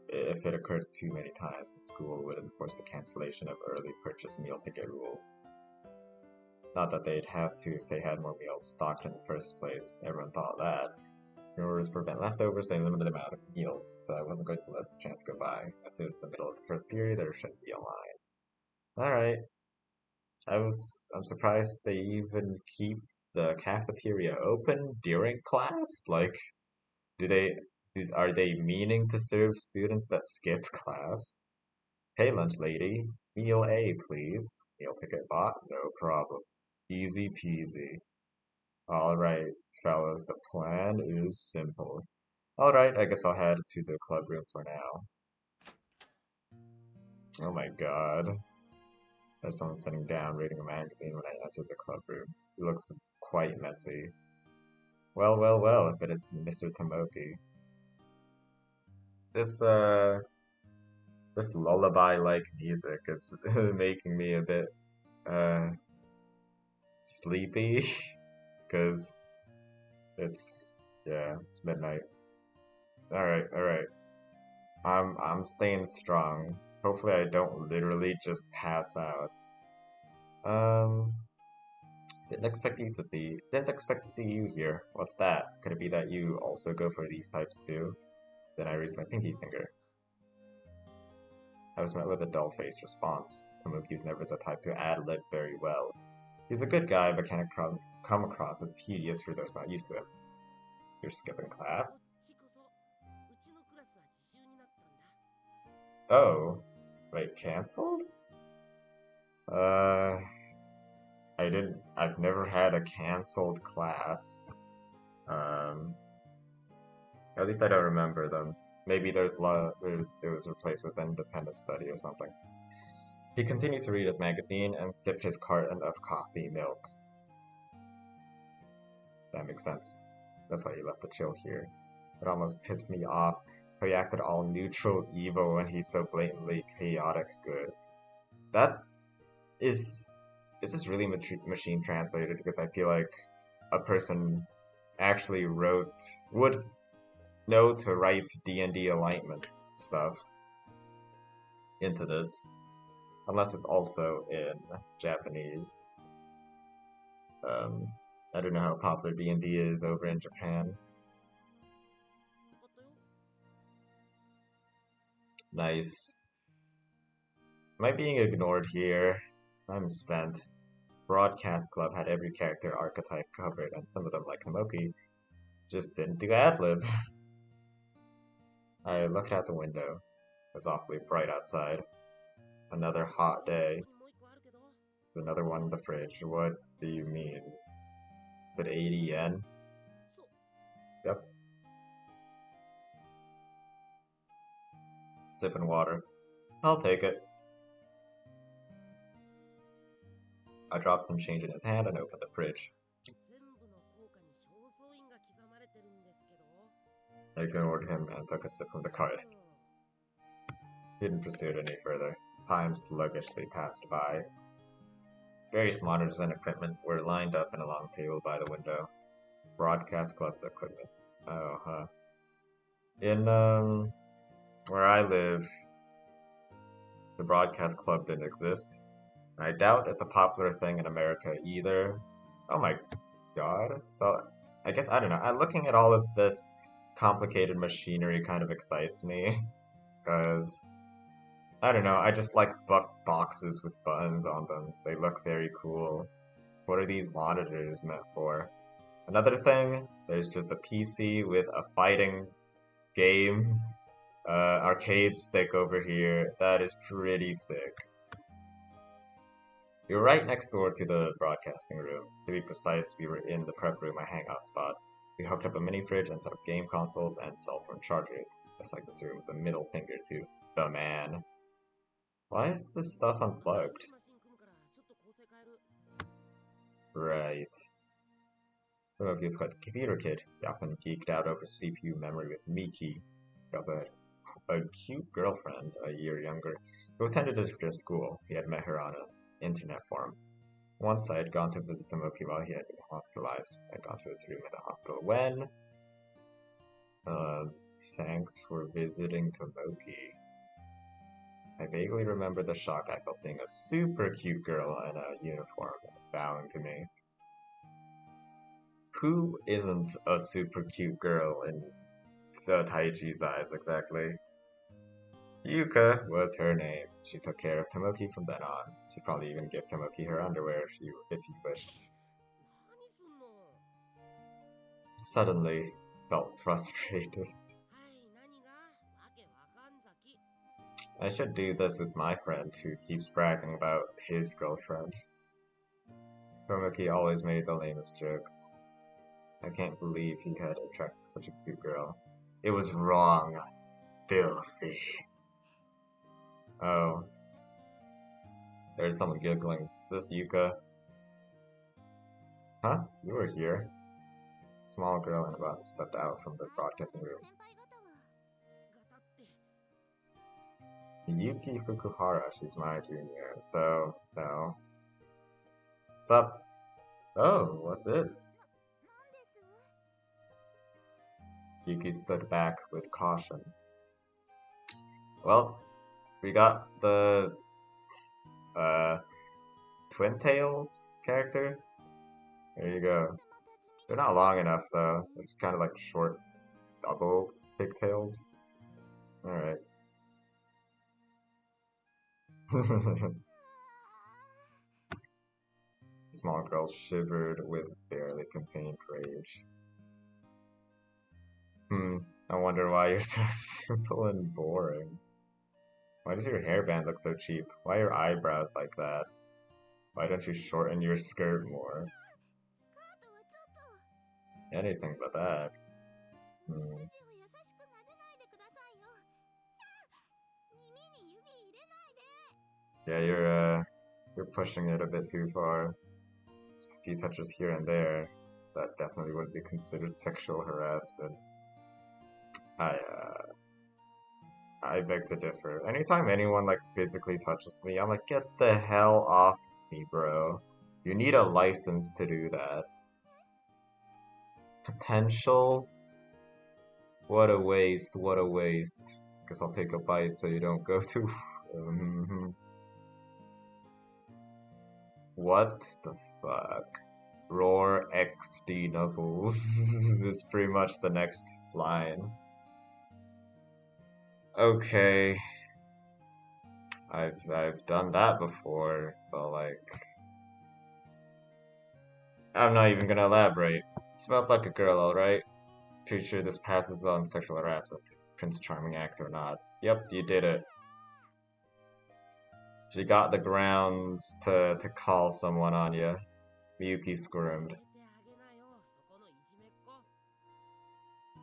If it occurred too many times, the school would enforce the cancellation of early purchase meal ticket rules. Not that they'd have to if they had more meals stocked in the first place. Everyone thought that. In order to prevent leftovers, they limited the amount of meals, so I wasn't going to let this chance go by. As soon as the middle of the first period, there shouldn't be a line. Alright. I'm surprised they even keep the cafeteria open during class? Like, are they meaning to serve students that skip class? Hey, lunch lady. Meal A, please. Meal ticket bought? No problem. Easy peasy. Alright, fellas, the plan is simple. Alright, I guess I'll head to the club room for now. Oh my god. There's someone sitting down reading a magazine when I entered the club room. It looks quite messy. Well, well, well, if it is Mr. Tomoki. This lullaby-like music is making me a bit, sleepy. Because it's midnight. Alright, alright. I'm staying strong. Hopefully I don't literally just pass out. Didn't expect to see you here. What's that? Could it be that you also go for these types too? Then I raised my pinky finger. I was met with a dull-faced response. Tomoki's never the type to ad-lib very well. He's a good guy, but can come across as tedious for those not used to him. You're skipping class? Oh, wait, cancelled? Uh, I've never had a cancelled class. At least I don't remember them. Maybe it was replaced with independent study or something. He continued to read his magazine and sipped his carton of coffee milk. That makes sense. That's why he left the chill here. It almost pissed me off how he acted all neutral evil when he's so blatantly chaotic good. That is this really machine translated? Because I feel like a person actually would know to write D&D alignment stuff into this, unless it's also in Japanese. I don't know how popular D&D is over in Japan. Nice. Am I being ignored here? I'm spent. Broadcast Club had every character archetype covered, and some of them, like Himoki, just didn't do ad-lib. I looked out the window. It was awfully bright outside. Another hot day. There's another one in the fridge. What do you mean? Is it 80 yen? Yep. Sipping water. I'll take it. I dropped some change in his hand and opened the fridge. I ignored him and took a sip from the carton. He didn't pursue it any further. Time sluggishly passed by. Various monitors and equipment were lined up in a long table by the window. Broadcast Club's equipment. Oh, huh. In, where I live, the Broadcast Club didn't exist. I doubt it's a popular thing in America either. Oh my god. So, I guess, I don't know. Looking at all of this complicated machinery kind of excites me. Because, I don't know, I just like boxes with buttons on them. They look very cool. What are these monitors meant for? Another thing, there's just a PC with a fighting game arcade stick over here. That is pretty sick. We were right next door to the broadcasting room. To be precise, we were in the prep room, my hangout spot. We hooked up a mini fridge and set up game consoles and cell phone chargers. Just like this room was a middle finger to the man. Why is this stuff unplugged? Right. Hiroki was quite the computer kid. He often geeked out over CPU memory with Miki. He also had a cute girlfriend, a year younger, who attended a different school. He had met her on an internet forum. Once I had gone to visit Tomoki while he had been hospitalized. I had gone to his room in the hospital when... thanks for visiting Tomoki. I vaguely remember the shock I felt seeing a super cute girl in a uniform bowing to me. Who isn't a super cute girl in the Taichi's eyes, exactly? Yuka was her name. She took care of Tomoki from then on. She'd probably even give Tomoki her underwear if he wished. Suddenly, felt frustrated. I should do this with my friend who keeps bragging about his girlfriend. Tomoki always made the lamest jokes. I can't believe he had attracted such a cute girl. It was wrong. Filthy. Oh. There's someone giggling. Is this Yuka? Huh? You were here. A small girl in glasses stepped out from the broadcasting room. Yuki Fukuhara, she's my junior, so, no. What's up? Oh, what's this? Yuki stood back with caution. Well, we got the, Twin Tails character. There you go. They're not long enough, though. They're just kind of like short, double pigtails. Alright. Small girl shivered with barely contained rage. I wonder why you're so simple and boring. Why does your hairband look so cheap? Why are your eyebrows like that? Why don't you shorten your skirt more? Anything but that. Hmm. Yeah, you're pushing it a bit too far. Just a few touches here and there. That definitely wouldn't be considered sexual harassment. I I beg to differ. Anytime anyone like physically touches me, I'm like, get the hell off me, bro. You need a license to do that. Potential? What a waste, what a waste. Guess I'll take a bite so you don't go too. What the fuck? Roar XD nuzzles is pretty much the next line. Okay, I've done that before, but like I'm not even gonna elaborate. Smelled like a girl, alright? Pretty sure this passes on sexual harassment. Prince Charming act or not. Yep, you did it. She got the grounds to call someone on you. Miyuki squirmed.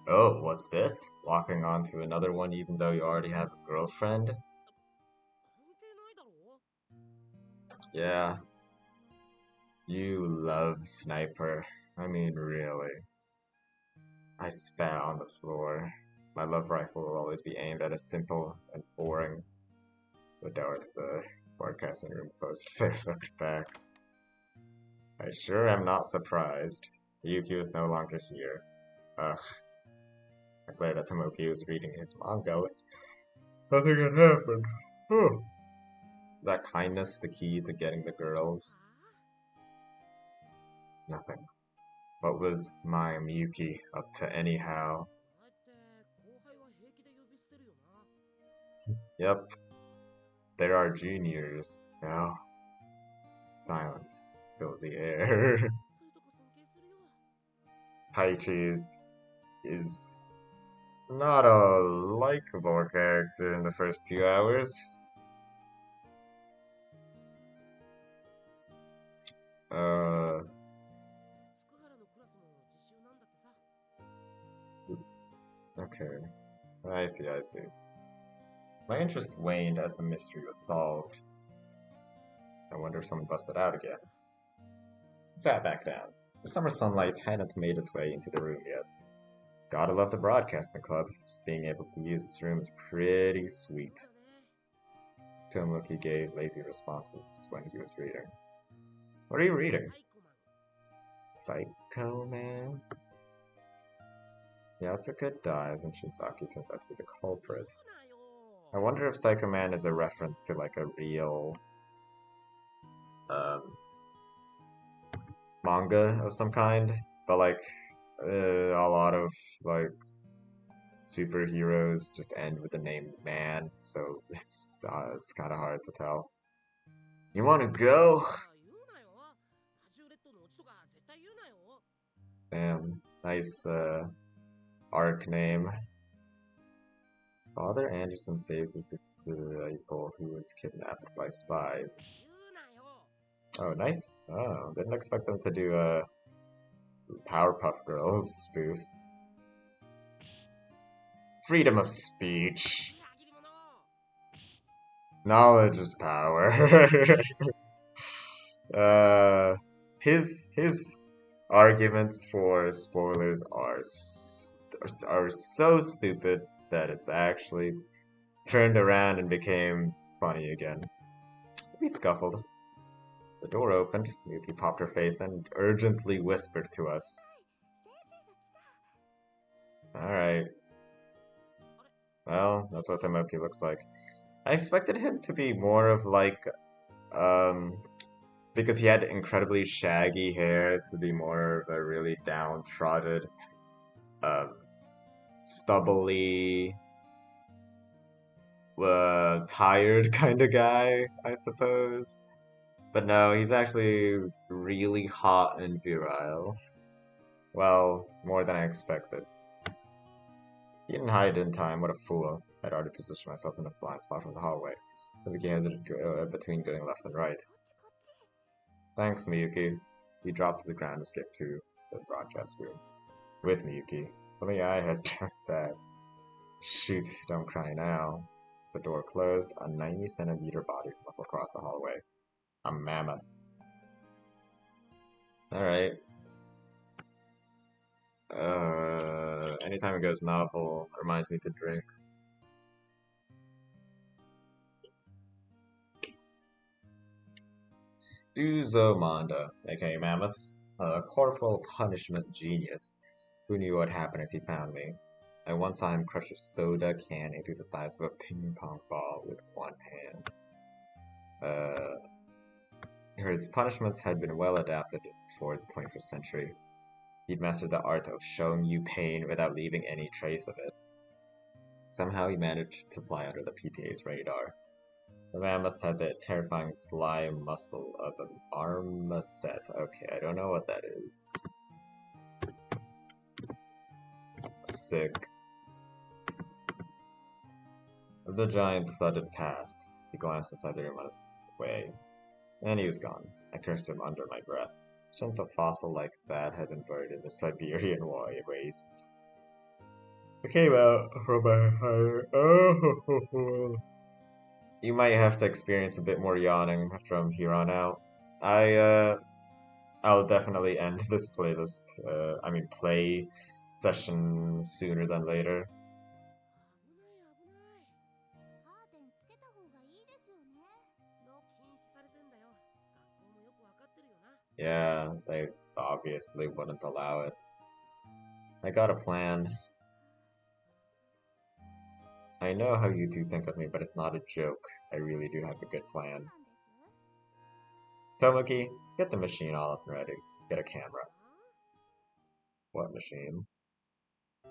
Oh, what's this? Locking on to another one even though you already have a girlfriend? Yeah. You love Sniper. I mean, really. I spat on the floor. My love rifle will always be aimed at a simple and boring. The door to the broadcasting room closed as I looked back. I sure am not surprised. Yuki was no longer here. Ugh. I glared at Tomoki, who was reading his manga. Nothing had happened. Huh. Is that kindness the key to getting the girls? Nothing. What was my Miyuki up to anyhow? Yep. There are juniors. Now, silence filled the air. Paichi is not a likable character in the first few hours. Okay. I see, I see. My interest waned as the mystery was solved. I wonder if someone busted out again. I sat back down. The summer sunlight hadn't made its way into the room yet. Gotta love the broadcasting club. Being able to use this room is pretty sweet. Tomoki gave lazy responses when he was reading. What are you reading? Psycho Man? Yeah, it's a good dive, and Shinsaki turns out to be the culprit. I wonder if Psycho Man is a reference to like a real manga of some kind, but like a lot of like superheroes just end with the name Man, so it's kind of hard to tell. You want to go? Damn, nice arc name. Father Anderson saves his disciple who was kidnapped by spies. Oh, nice. Oh, didn't expect them to do a Powerpuff Girls spoof. Freedom of speech. Knowledge is power. His arguments for spoilers are so stupid that it's actually turned around and became funny again. We scuffled. The door opened. Yuki popped her face and urgently whispered to us. Alright. Well, that's what Tomoki looks like. I expected him to be more of like, because he had incredibly shaggy hair, to be more of a really downtrodden, stubbly, tired kind of guy, I suppose. But no, he's actually really hot and virile. Well, more than I expected. He didn't hide in time, what a fool. I'd already positioned myself in this blind spot from the hallway. Miyuki hesitated between going left and right. Thanks, Miyuki. He dropped to the ground to skip to the broadcast room. With Miyuki. Only I had checked that. Shoot, don't cry now. As the door closed, a 90-centimeter body muscle crossed the hallway. A mammoth. Alright. Anytime it goes novel, it reminds me to drink. Uzomanda, aka Mammoth, a corporal punishment genius. Who knew what happened if he found me? I once saw him crush a soda can into the size of a ping pong ball with one hand. His punishments had been well adapted for the 21st century. He'd mastered the art of showing you pain without leaving any trace of it. Somehow he managed to fly under the PTA's radar. The mammoth had the terrifying sly muscle of an marmoset. Okay, I don't know what that is. Sick. The giant thudded past. He glanced inside the room on his way. And he was gone. I cursed him under my breath. Shouldn't a fossil like that have been buried in the Siberian wastes? I came out from my heart. Oh. You might have to experience a bit more yawning from here on out. I'll definitely end this playlist, play session sooner than later. Yeah, they obviously wouldn't allow it. I got a plan. I know how you two think of me, but it's not a joke. I really do have a good plan. Tomoki, get the machine all up and ready. Get a camera. What machine? I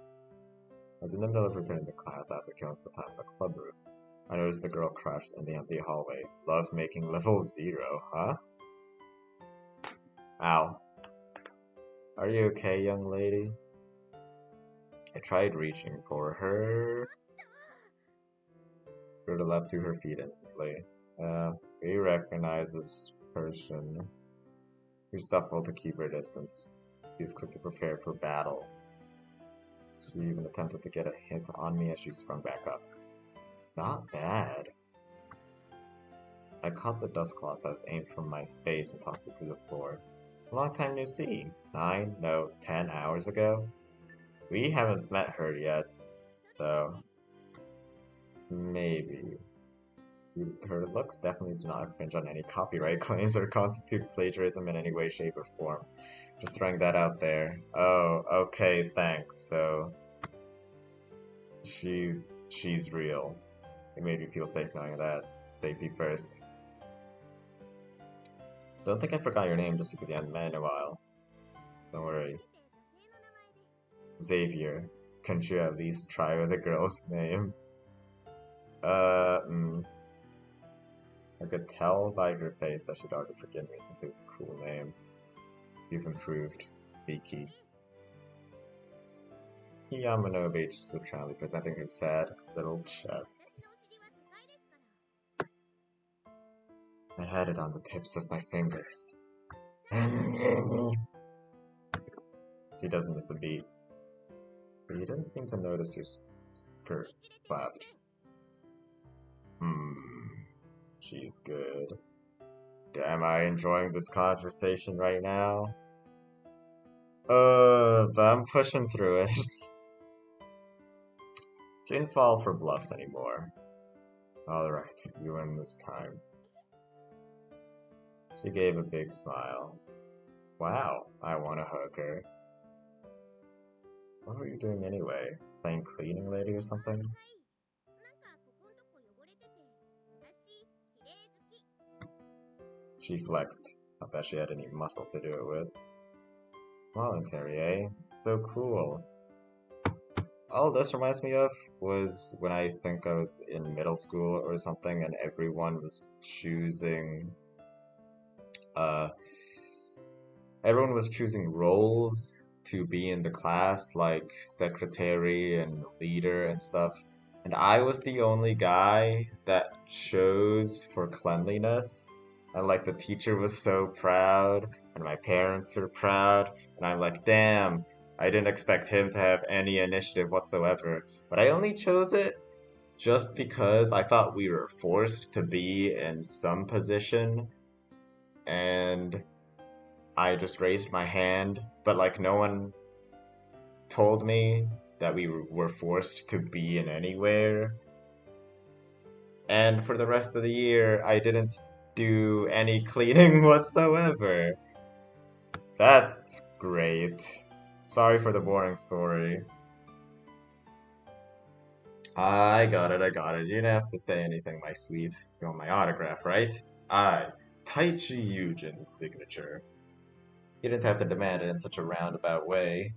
was in the middle of returning to class after killing some time in the club room. I noticed the girl crashed in the empty hallway. Love making level 0, huh? Ow. Are you okay, young lady? I tried reaching for her. Gerda leapt to her feet instantly. We recognize this person. We shuffled to keep her distance. She was quick to prepare for battle. She even attempted to get a hint on me as she sprung back up. Not bad. I caught the dust cloth that was aimed from my face and tossed it to the floor. Long time no see. 9, no, 10 hours ago? We haven't met her yet, though. Maybe. Her looks definitely do not infringe on any copyright claims or constitute plagiarism in any way, shape, or form. Just throwing that out there. Oh, okay, thanks. So, she's real. It made me feel safe knowing that. Safety first. Don't think I forgot your name just because you hadn't met in a while. Don't worry. Xavier. Couldn't you at least try with a girl's name? I could tell by her face that she'd already forgiven me since it was a cool name. You've improved, Viki. Yamanovich stood proudly presenting her sad little chest. I had it on the tips of my fingers. She doesn't miss a beat. But he didn't seem to notice her skirt flapped. She's good. Am I enjoying this conversation right now? I'm pushing through it. She didn't fall for bluffs anymore. Alright, you win this time. She gave a big smile. Wow, I want to hug her. What were you doing anyway? Playing cleaning lady or something? She flexed. I bet she had any muscle to do it with. Voluntary, eh? So cool. All this reminds me of was when I think I was in middle school or something and everyone was choosing roles to be in the class, like secretary and leader and stuff. And I was the only guy that chose for cleanliness. And like the teacher was so proud, and my parents were proud, and I'm like, damn, I didn't expect him to have any initiative whatsoever. But I only chose it just because I thought we were forced to be in some position, and I just raised my hand, but like no one told me that we were forced to be in anywhere. And for the rest of the year, I didn't do any cleaning whatsoever. That's great. Sorry for the boring story. I got it, I got it. You didn't have to say anything, my sweet. You want my autograph, right? I, Taichi Yujin's signature. You didn't have to demand it in such a roundabout way.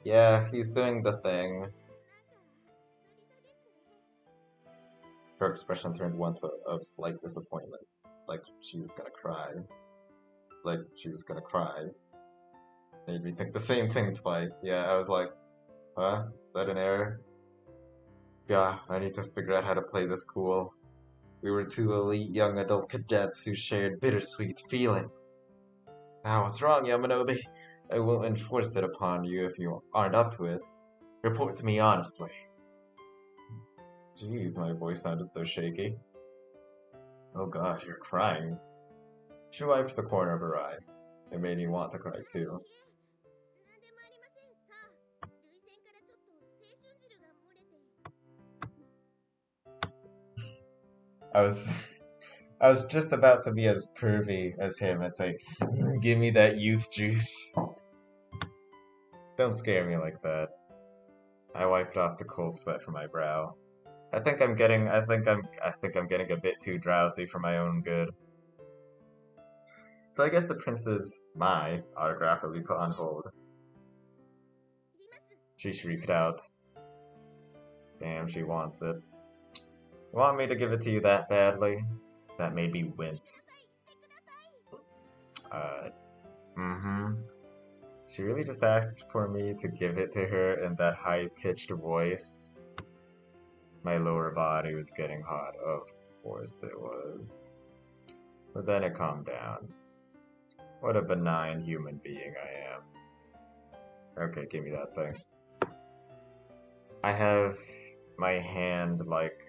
Yeah, he's doing the thing. Her expression turned one of slight disappointment, like she was gonna cry. Like she was gonna cry. Made me think the same thing twice. Yeah, I was like, huh? Is that an error? Yeah, I need to figure out how to play this cool. We were two elite young adult cadets who shared bittersweet feelings. Now, what's wrong, Yamanobe? I won't enforce it upon you if you aren't up to it. Report to me honestly. Jeez, my voice sounded so shaky. Oh god, you're crying. She wiped the corner of her eye. It made me want to cry too. I was I was just about to be as pervy as him and say, give me that youth juice. Don't scare me like that. I wiped off the cold sweat from my brow. I think I'm getting a bit too drowsy for my own good. So I guess the prince's my autograph will be put on hold. She shrieked out. Damn, she wants it. You want me to give it to you that badly? That made me wince. Mm-hmm. She really just asked for me to give it to her in that high-pitched voice. My lower body was getting hot, of course it was. But then it calmed down. What a benign human being I am. Okay, give me that thing. I have my hand, like,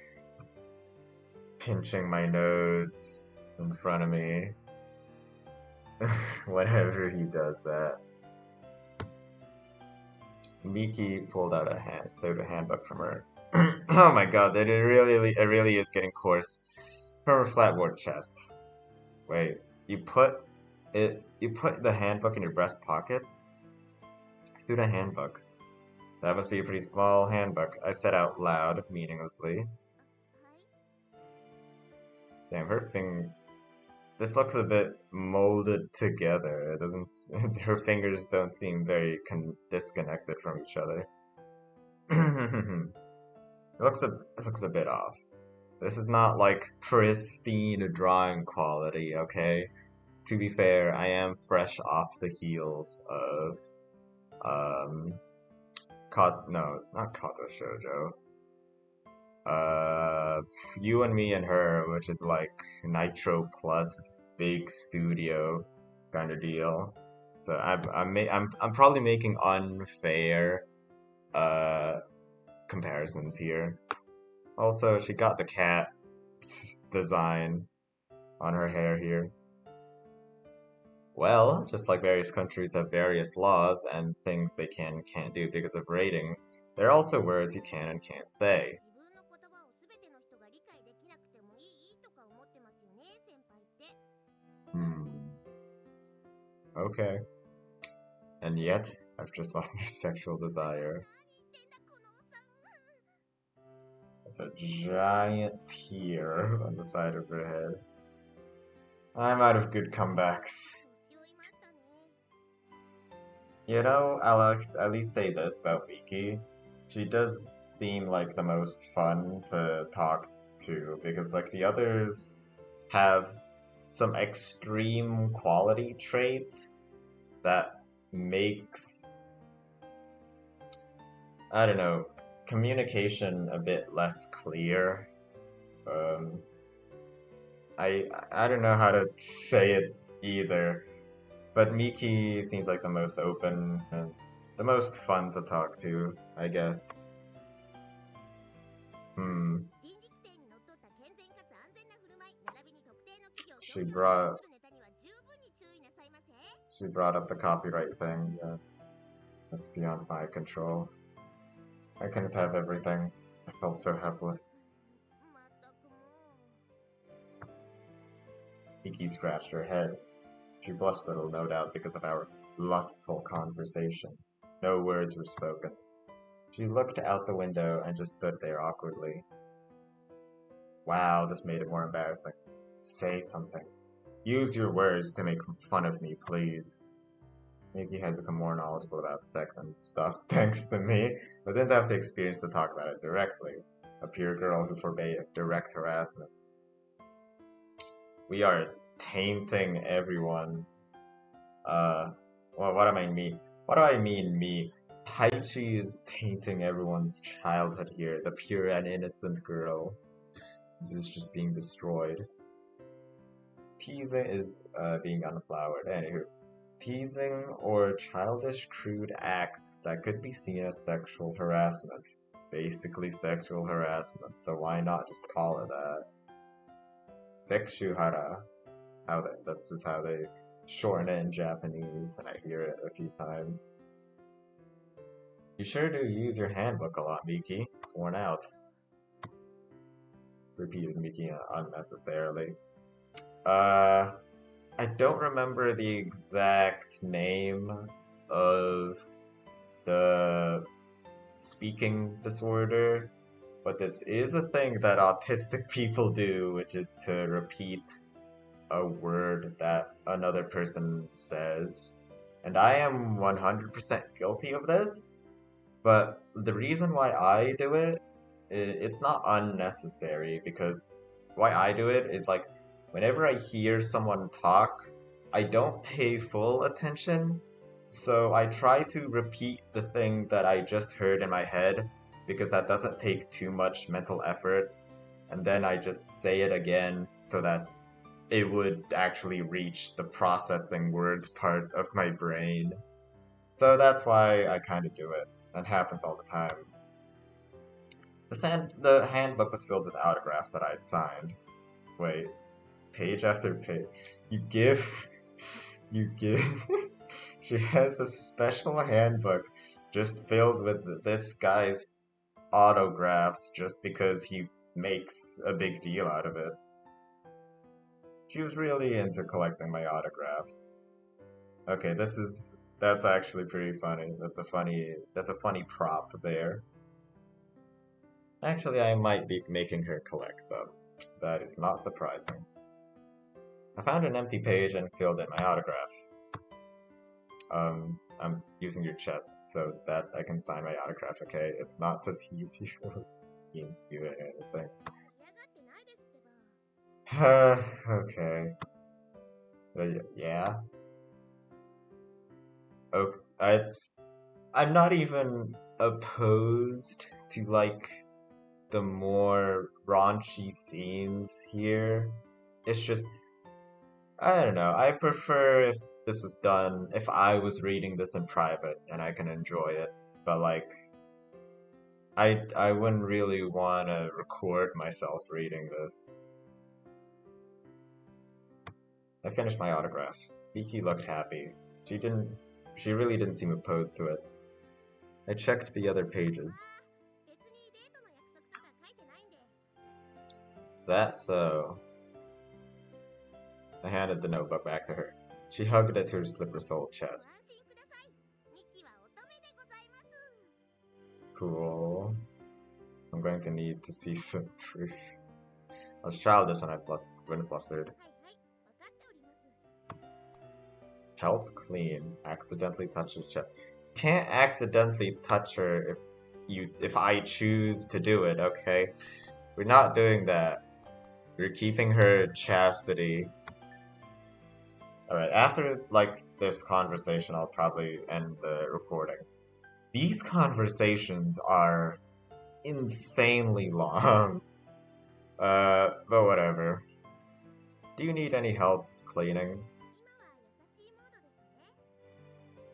pinching my nose in front of me whenever he does that. Miki pulled out stowed a handbook from her. Oh my god, it really is getting coarse. From her flatboard chest. Wait, you put the handbook in your breast pocket? Student handbook. That must be a pretty small handbook, I said out loud, meaninglessly. Damn, her thing. This looks a bit molded together. It doesn't. Her fingers don't seem very disconnected from each other. It looks a bit off. This is not like pristine drawing quality, okay? To be fair, I am fresh off the heels of no, not Kato Shoujo. You and Me and Her, which is like Nitro Plus big studio kind of deal. So I'm probably making unfair comparisons here. Also, she got the cat design on her hair here. Well, just like various countries have various laws and things they can and can't do because of ratings, there are also words you can and can't say. Okay. And yet, I've just lost my sexual desire. It's a giant tear on the side of her head. I'm out of good comebacks. You know, I'll at least say this about Miki. She does seem like the most fun to talk to because, like, the others have some extreme quality trait that makes, I don't know, communication a bit less clear. Um, I don't know how to say it either, but Miki seems like the most open and the most fun to talk to, I guess. Hmm. She brought she brought up the copyright thing. Yeah, that's beyond my control. I couldn't have everything. I felt so helpless. Miki scratched her head. She blushed a little, no doubt, because of our lustful conversation. No words were spoken. She looked out the window and just stood there awkwardly. Wow, this made it more embarrassing. Say something. Use your words to make fun of me, please. Miki had become more knowledgeable about sex and stuff thanks to me, but didn't have the experience to talk about it directly. A pure girl who forbade direct harassment. We are tainting everyone. Well, what do I mean? What do I mean, me? Taichi is tainting everyone's childhood here. The pure and innocent girl is just being destroyed. Teasing is being unflowered. Anywho, teasing or childish, crude acts that could be seen as sexual harassment. Basically sexual harassment, so why not just call it that? Sexuhara. That's just how they shorten it in Japanese, and I hear it a few times. You sure do use your handbook a lot, Miki. It's worn out. Repeated Miki unnecessarily. I don't remember the exact name of the speaking disorder, but this is a thing that autistic people do, which is to repeat a word that another person says. And I am 100% guilty of this, but the reason why I do it, it's not unnecessary, because why I do it is like, whenever I hear someone talk, I don't pay full attention, so I try to repeat the thing that I just heard in my head, because that doesn't take too much mental effort, and then I just say it again so that it would actually reach the processing words part of my brain. So that's why I kind of do it. That happens all the time. The handbook was filled with autographs that I'd signed. Wait, page after page. You give. You give. She has a special handbook just filled with this guy's autographs just because he makes a big deal out of it. She was really into collecting my autographs. Okay, that's actually pretty funny. That's a funny prop there. Actually, I might be making her collect them. That is not surprising. I found an empty page and filled in my autograph. I'm using your chest so that I can sign my autograph, okay? It's not to tease you or tease you or anything. Okay. Yeah. Okay. I'm not even opposed to like the more raunchy scenes here. It's just, I don't know. I prefer if this was done, if I was reading this in private and I can enjoy it. But like, I wouldn't really want to record myself reading this. I finished my autograph. Miki looked happy. She really didn't seem opposed to it. I checked the other pages. That's so. I handed the notebook back to her. She hugged it to her slipper-soled chest. Cool. I'm going to need to see some proof. I was childish when flustered. Help clean. Accidentally touch her chest. Can't accidentally touch her if I choose to do it, okay? We're not doing that. We're keeping her chastity. Alright, after like this conversation, I'll probably end the recording. These conversations are insanely long. But whatever. Do you need any help cleaning?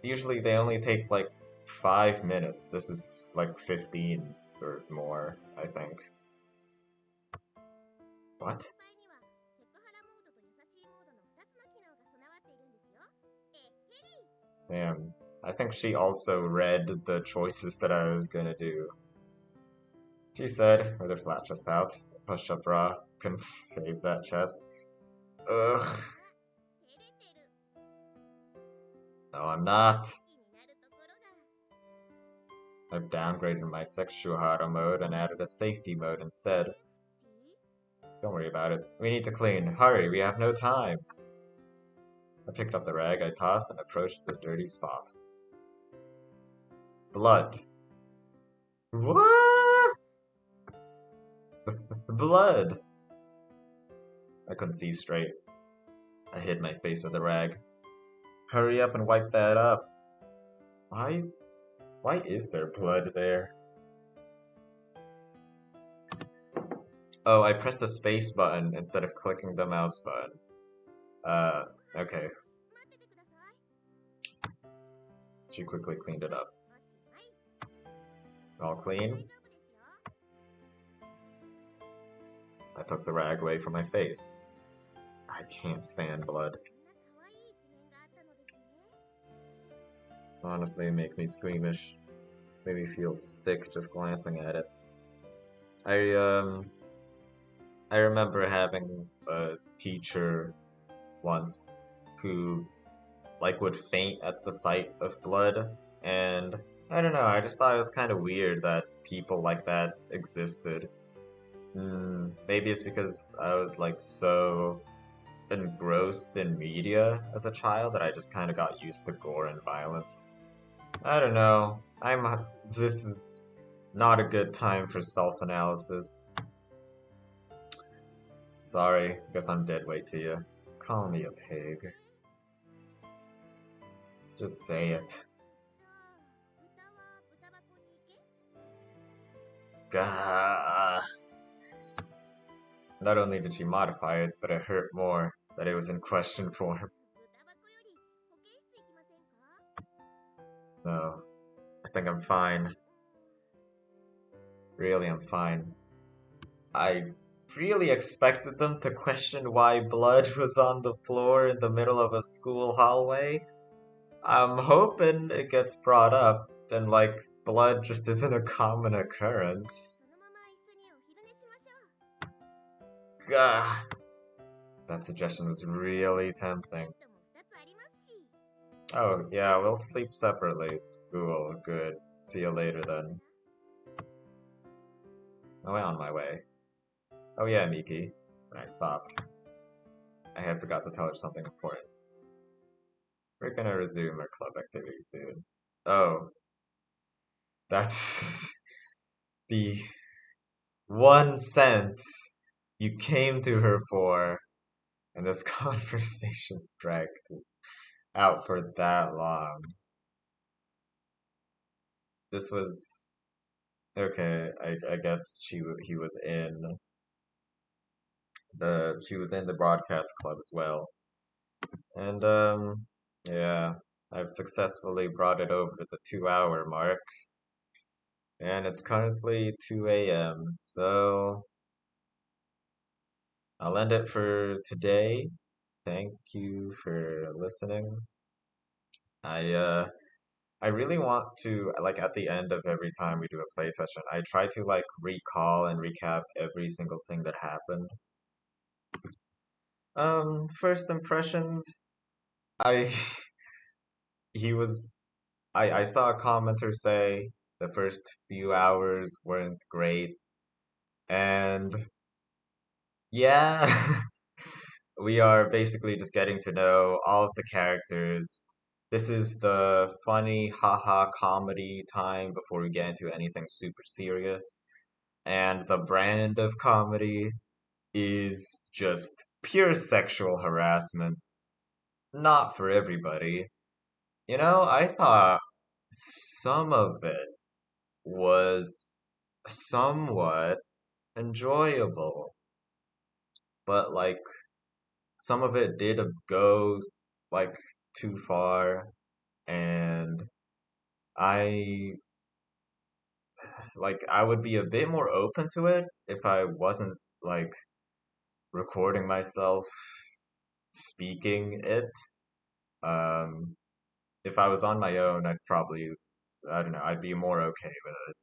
Usually they only take like 5 minutes. This is like 15 or more, I think. What? Damn. I think she also read the choices that I was gonna do. She said, with her flat chest out, push-up bra can save that chest. Ugh. No, I'm not. I've downgraded my sexual mode and added a safety mode instead. Don't worry about it. We need to clean. Hurry, we have no time. I picked up the rag I tossed and approached the dirty spot. Blood. What? Blood. I couldn't see straight. I hid my face with a rag. Hurry up and wipe that up. Why? Why is there blood there? Oh, I pressed the space button instead of clicking the mouse button. Okay. She quickly cleaned it up. All clean? I took the rag away from my face. I can't stand blood. Honestly, it makes me squeamish. Made me feel sick just glancing at it. I remember having a teacher once who like would faint at the sight of blood, and I don't know, I just thought it was kind of weird that people like that existed. Maybe it's because I was like so engrossed in media as a child that I just kind of got used to gore and violence. I don't know. This is not a good time for self-analysis. Sorry, guess I'm dead weight to you. Call me a pig. Just say it. Gah. Not only did she modify it, but it hurt more that it was in question form. No, I think I'm fine. Really, I'm fine. I really expected them to question why blood was on the floor in the middle of a school hallway. I'm hoping it gets brought up, and like, blood just isn't a common occurrence. Gah. That suggestion was really tempting. Oh, yeah, we'll sleep separately. Cool, good. See you later then. Oh, on my way. Oh yeah, Miki. When I stopped, I had forgot to tell her something important. We're gonna resume our club activity soon. Oh, that's the one sense you came to her for, and this conversation dragged out for that long. This was okay. I guess he was in she was in the broadcast club as well, and yeah, I've successfully brought it over to the 2 hour mark, and it's currently 2 a.m. So I'll end it for today. Thank you for listening. I uh I really want to like at the end of every time we do a play session, I try to like recall and recap every single thing that happened. First impressions, I he was I saw a commenter say the first few hours weren't great, and yeah, we are basically just getting to know all of the characters. This is the funny haha comedy time before we get into anything super serious. And the brand of comedy is just pure sexual harassment. not for everybody. I thought some of it was somewhat enjoyable, but like some of it did go like too far, and I I would be a bit more open to it if I wasn't like recording myself speaking it. Um, if I was on my own, I don't know, I'd be more okay with it.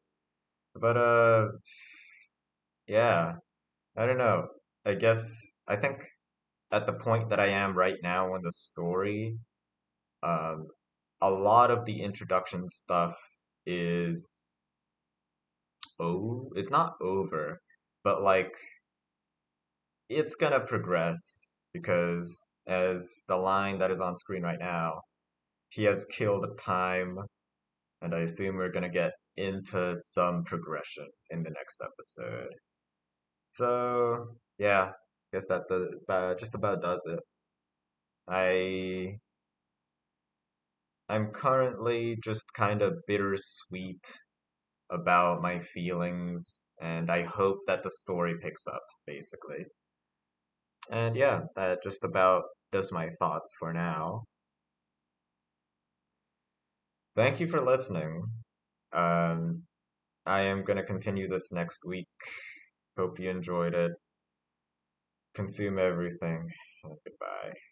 But yeah, I don't know. I think at the point that I am right now in the story, um, a lot of the introduction stuff is it's not over, but like it's gonna progress because as the line that is on screen right now, he has killed time, and I assume we're gonna get into some progression in the next episode. So yeah, guess that just about does it. I I'm currently just kind of bittersweet about my feelings, and I hope that the story picks up, basically. And yeah, that just about does my thoughts for now. Thank you for listening. Um, I am gonna continue this next week. Hope you enjoyed it. Consume everything. Goodbye.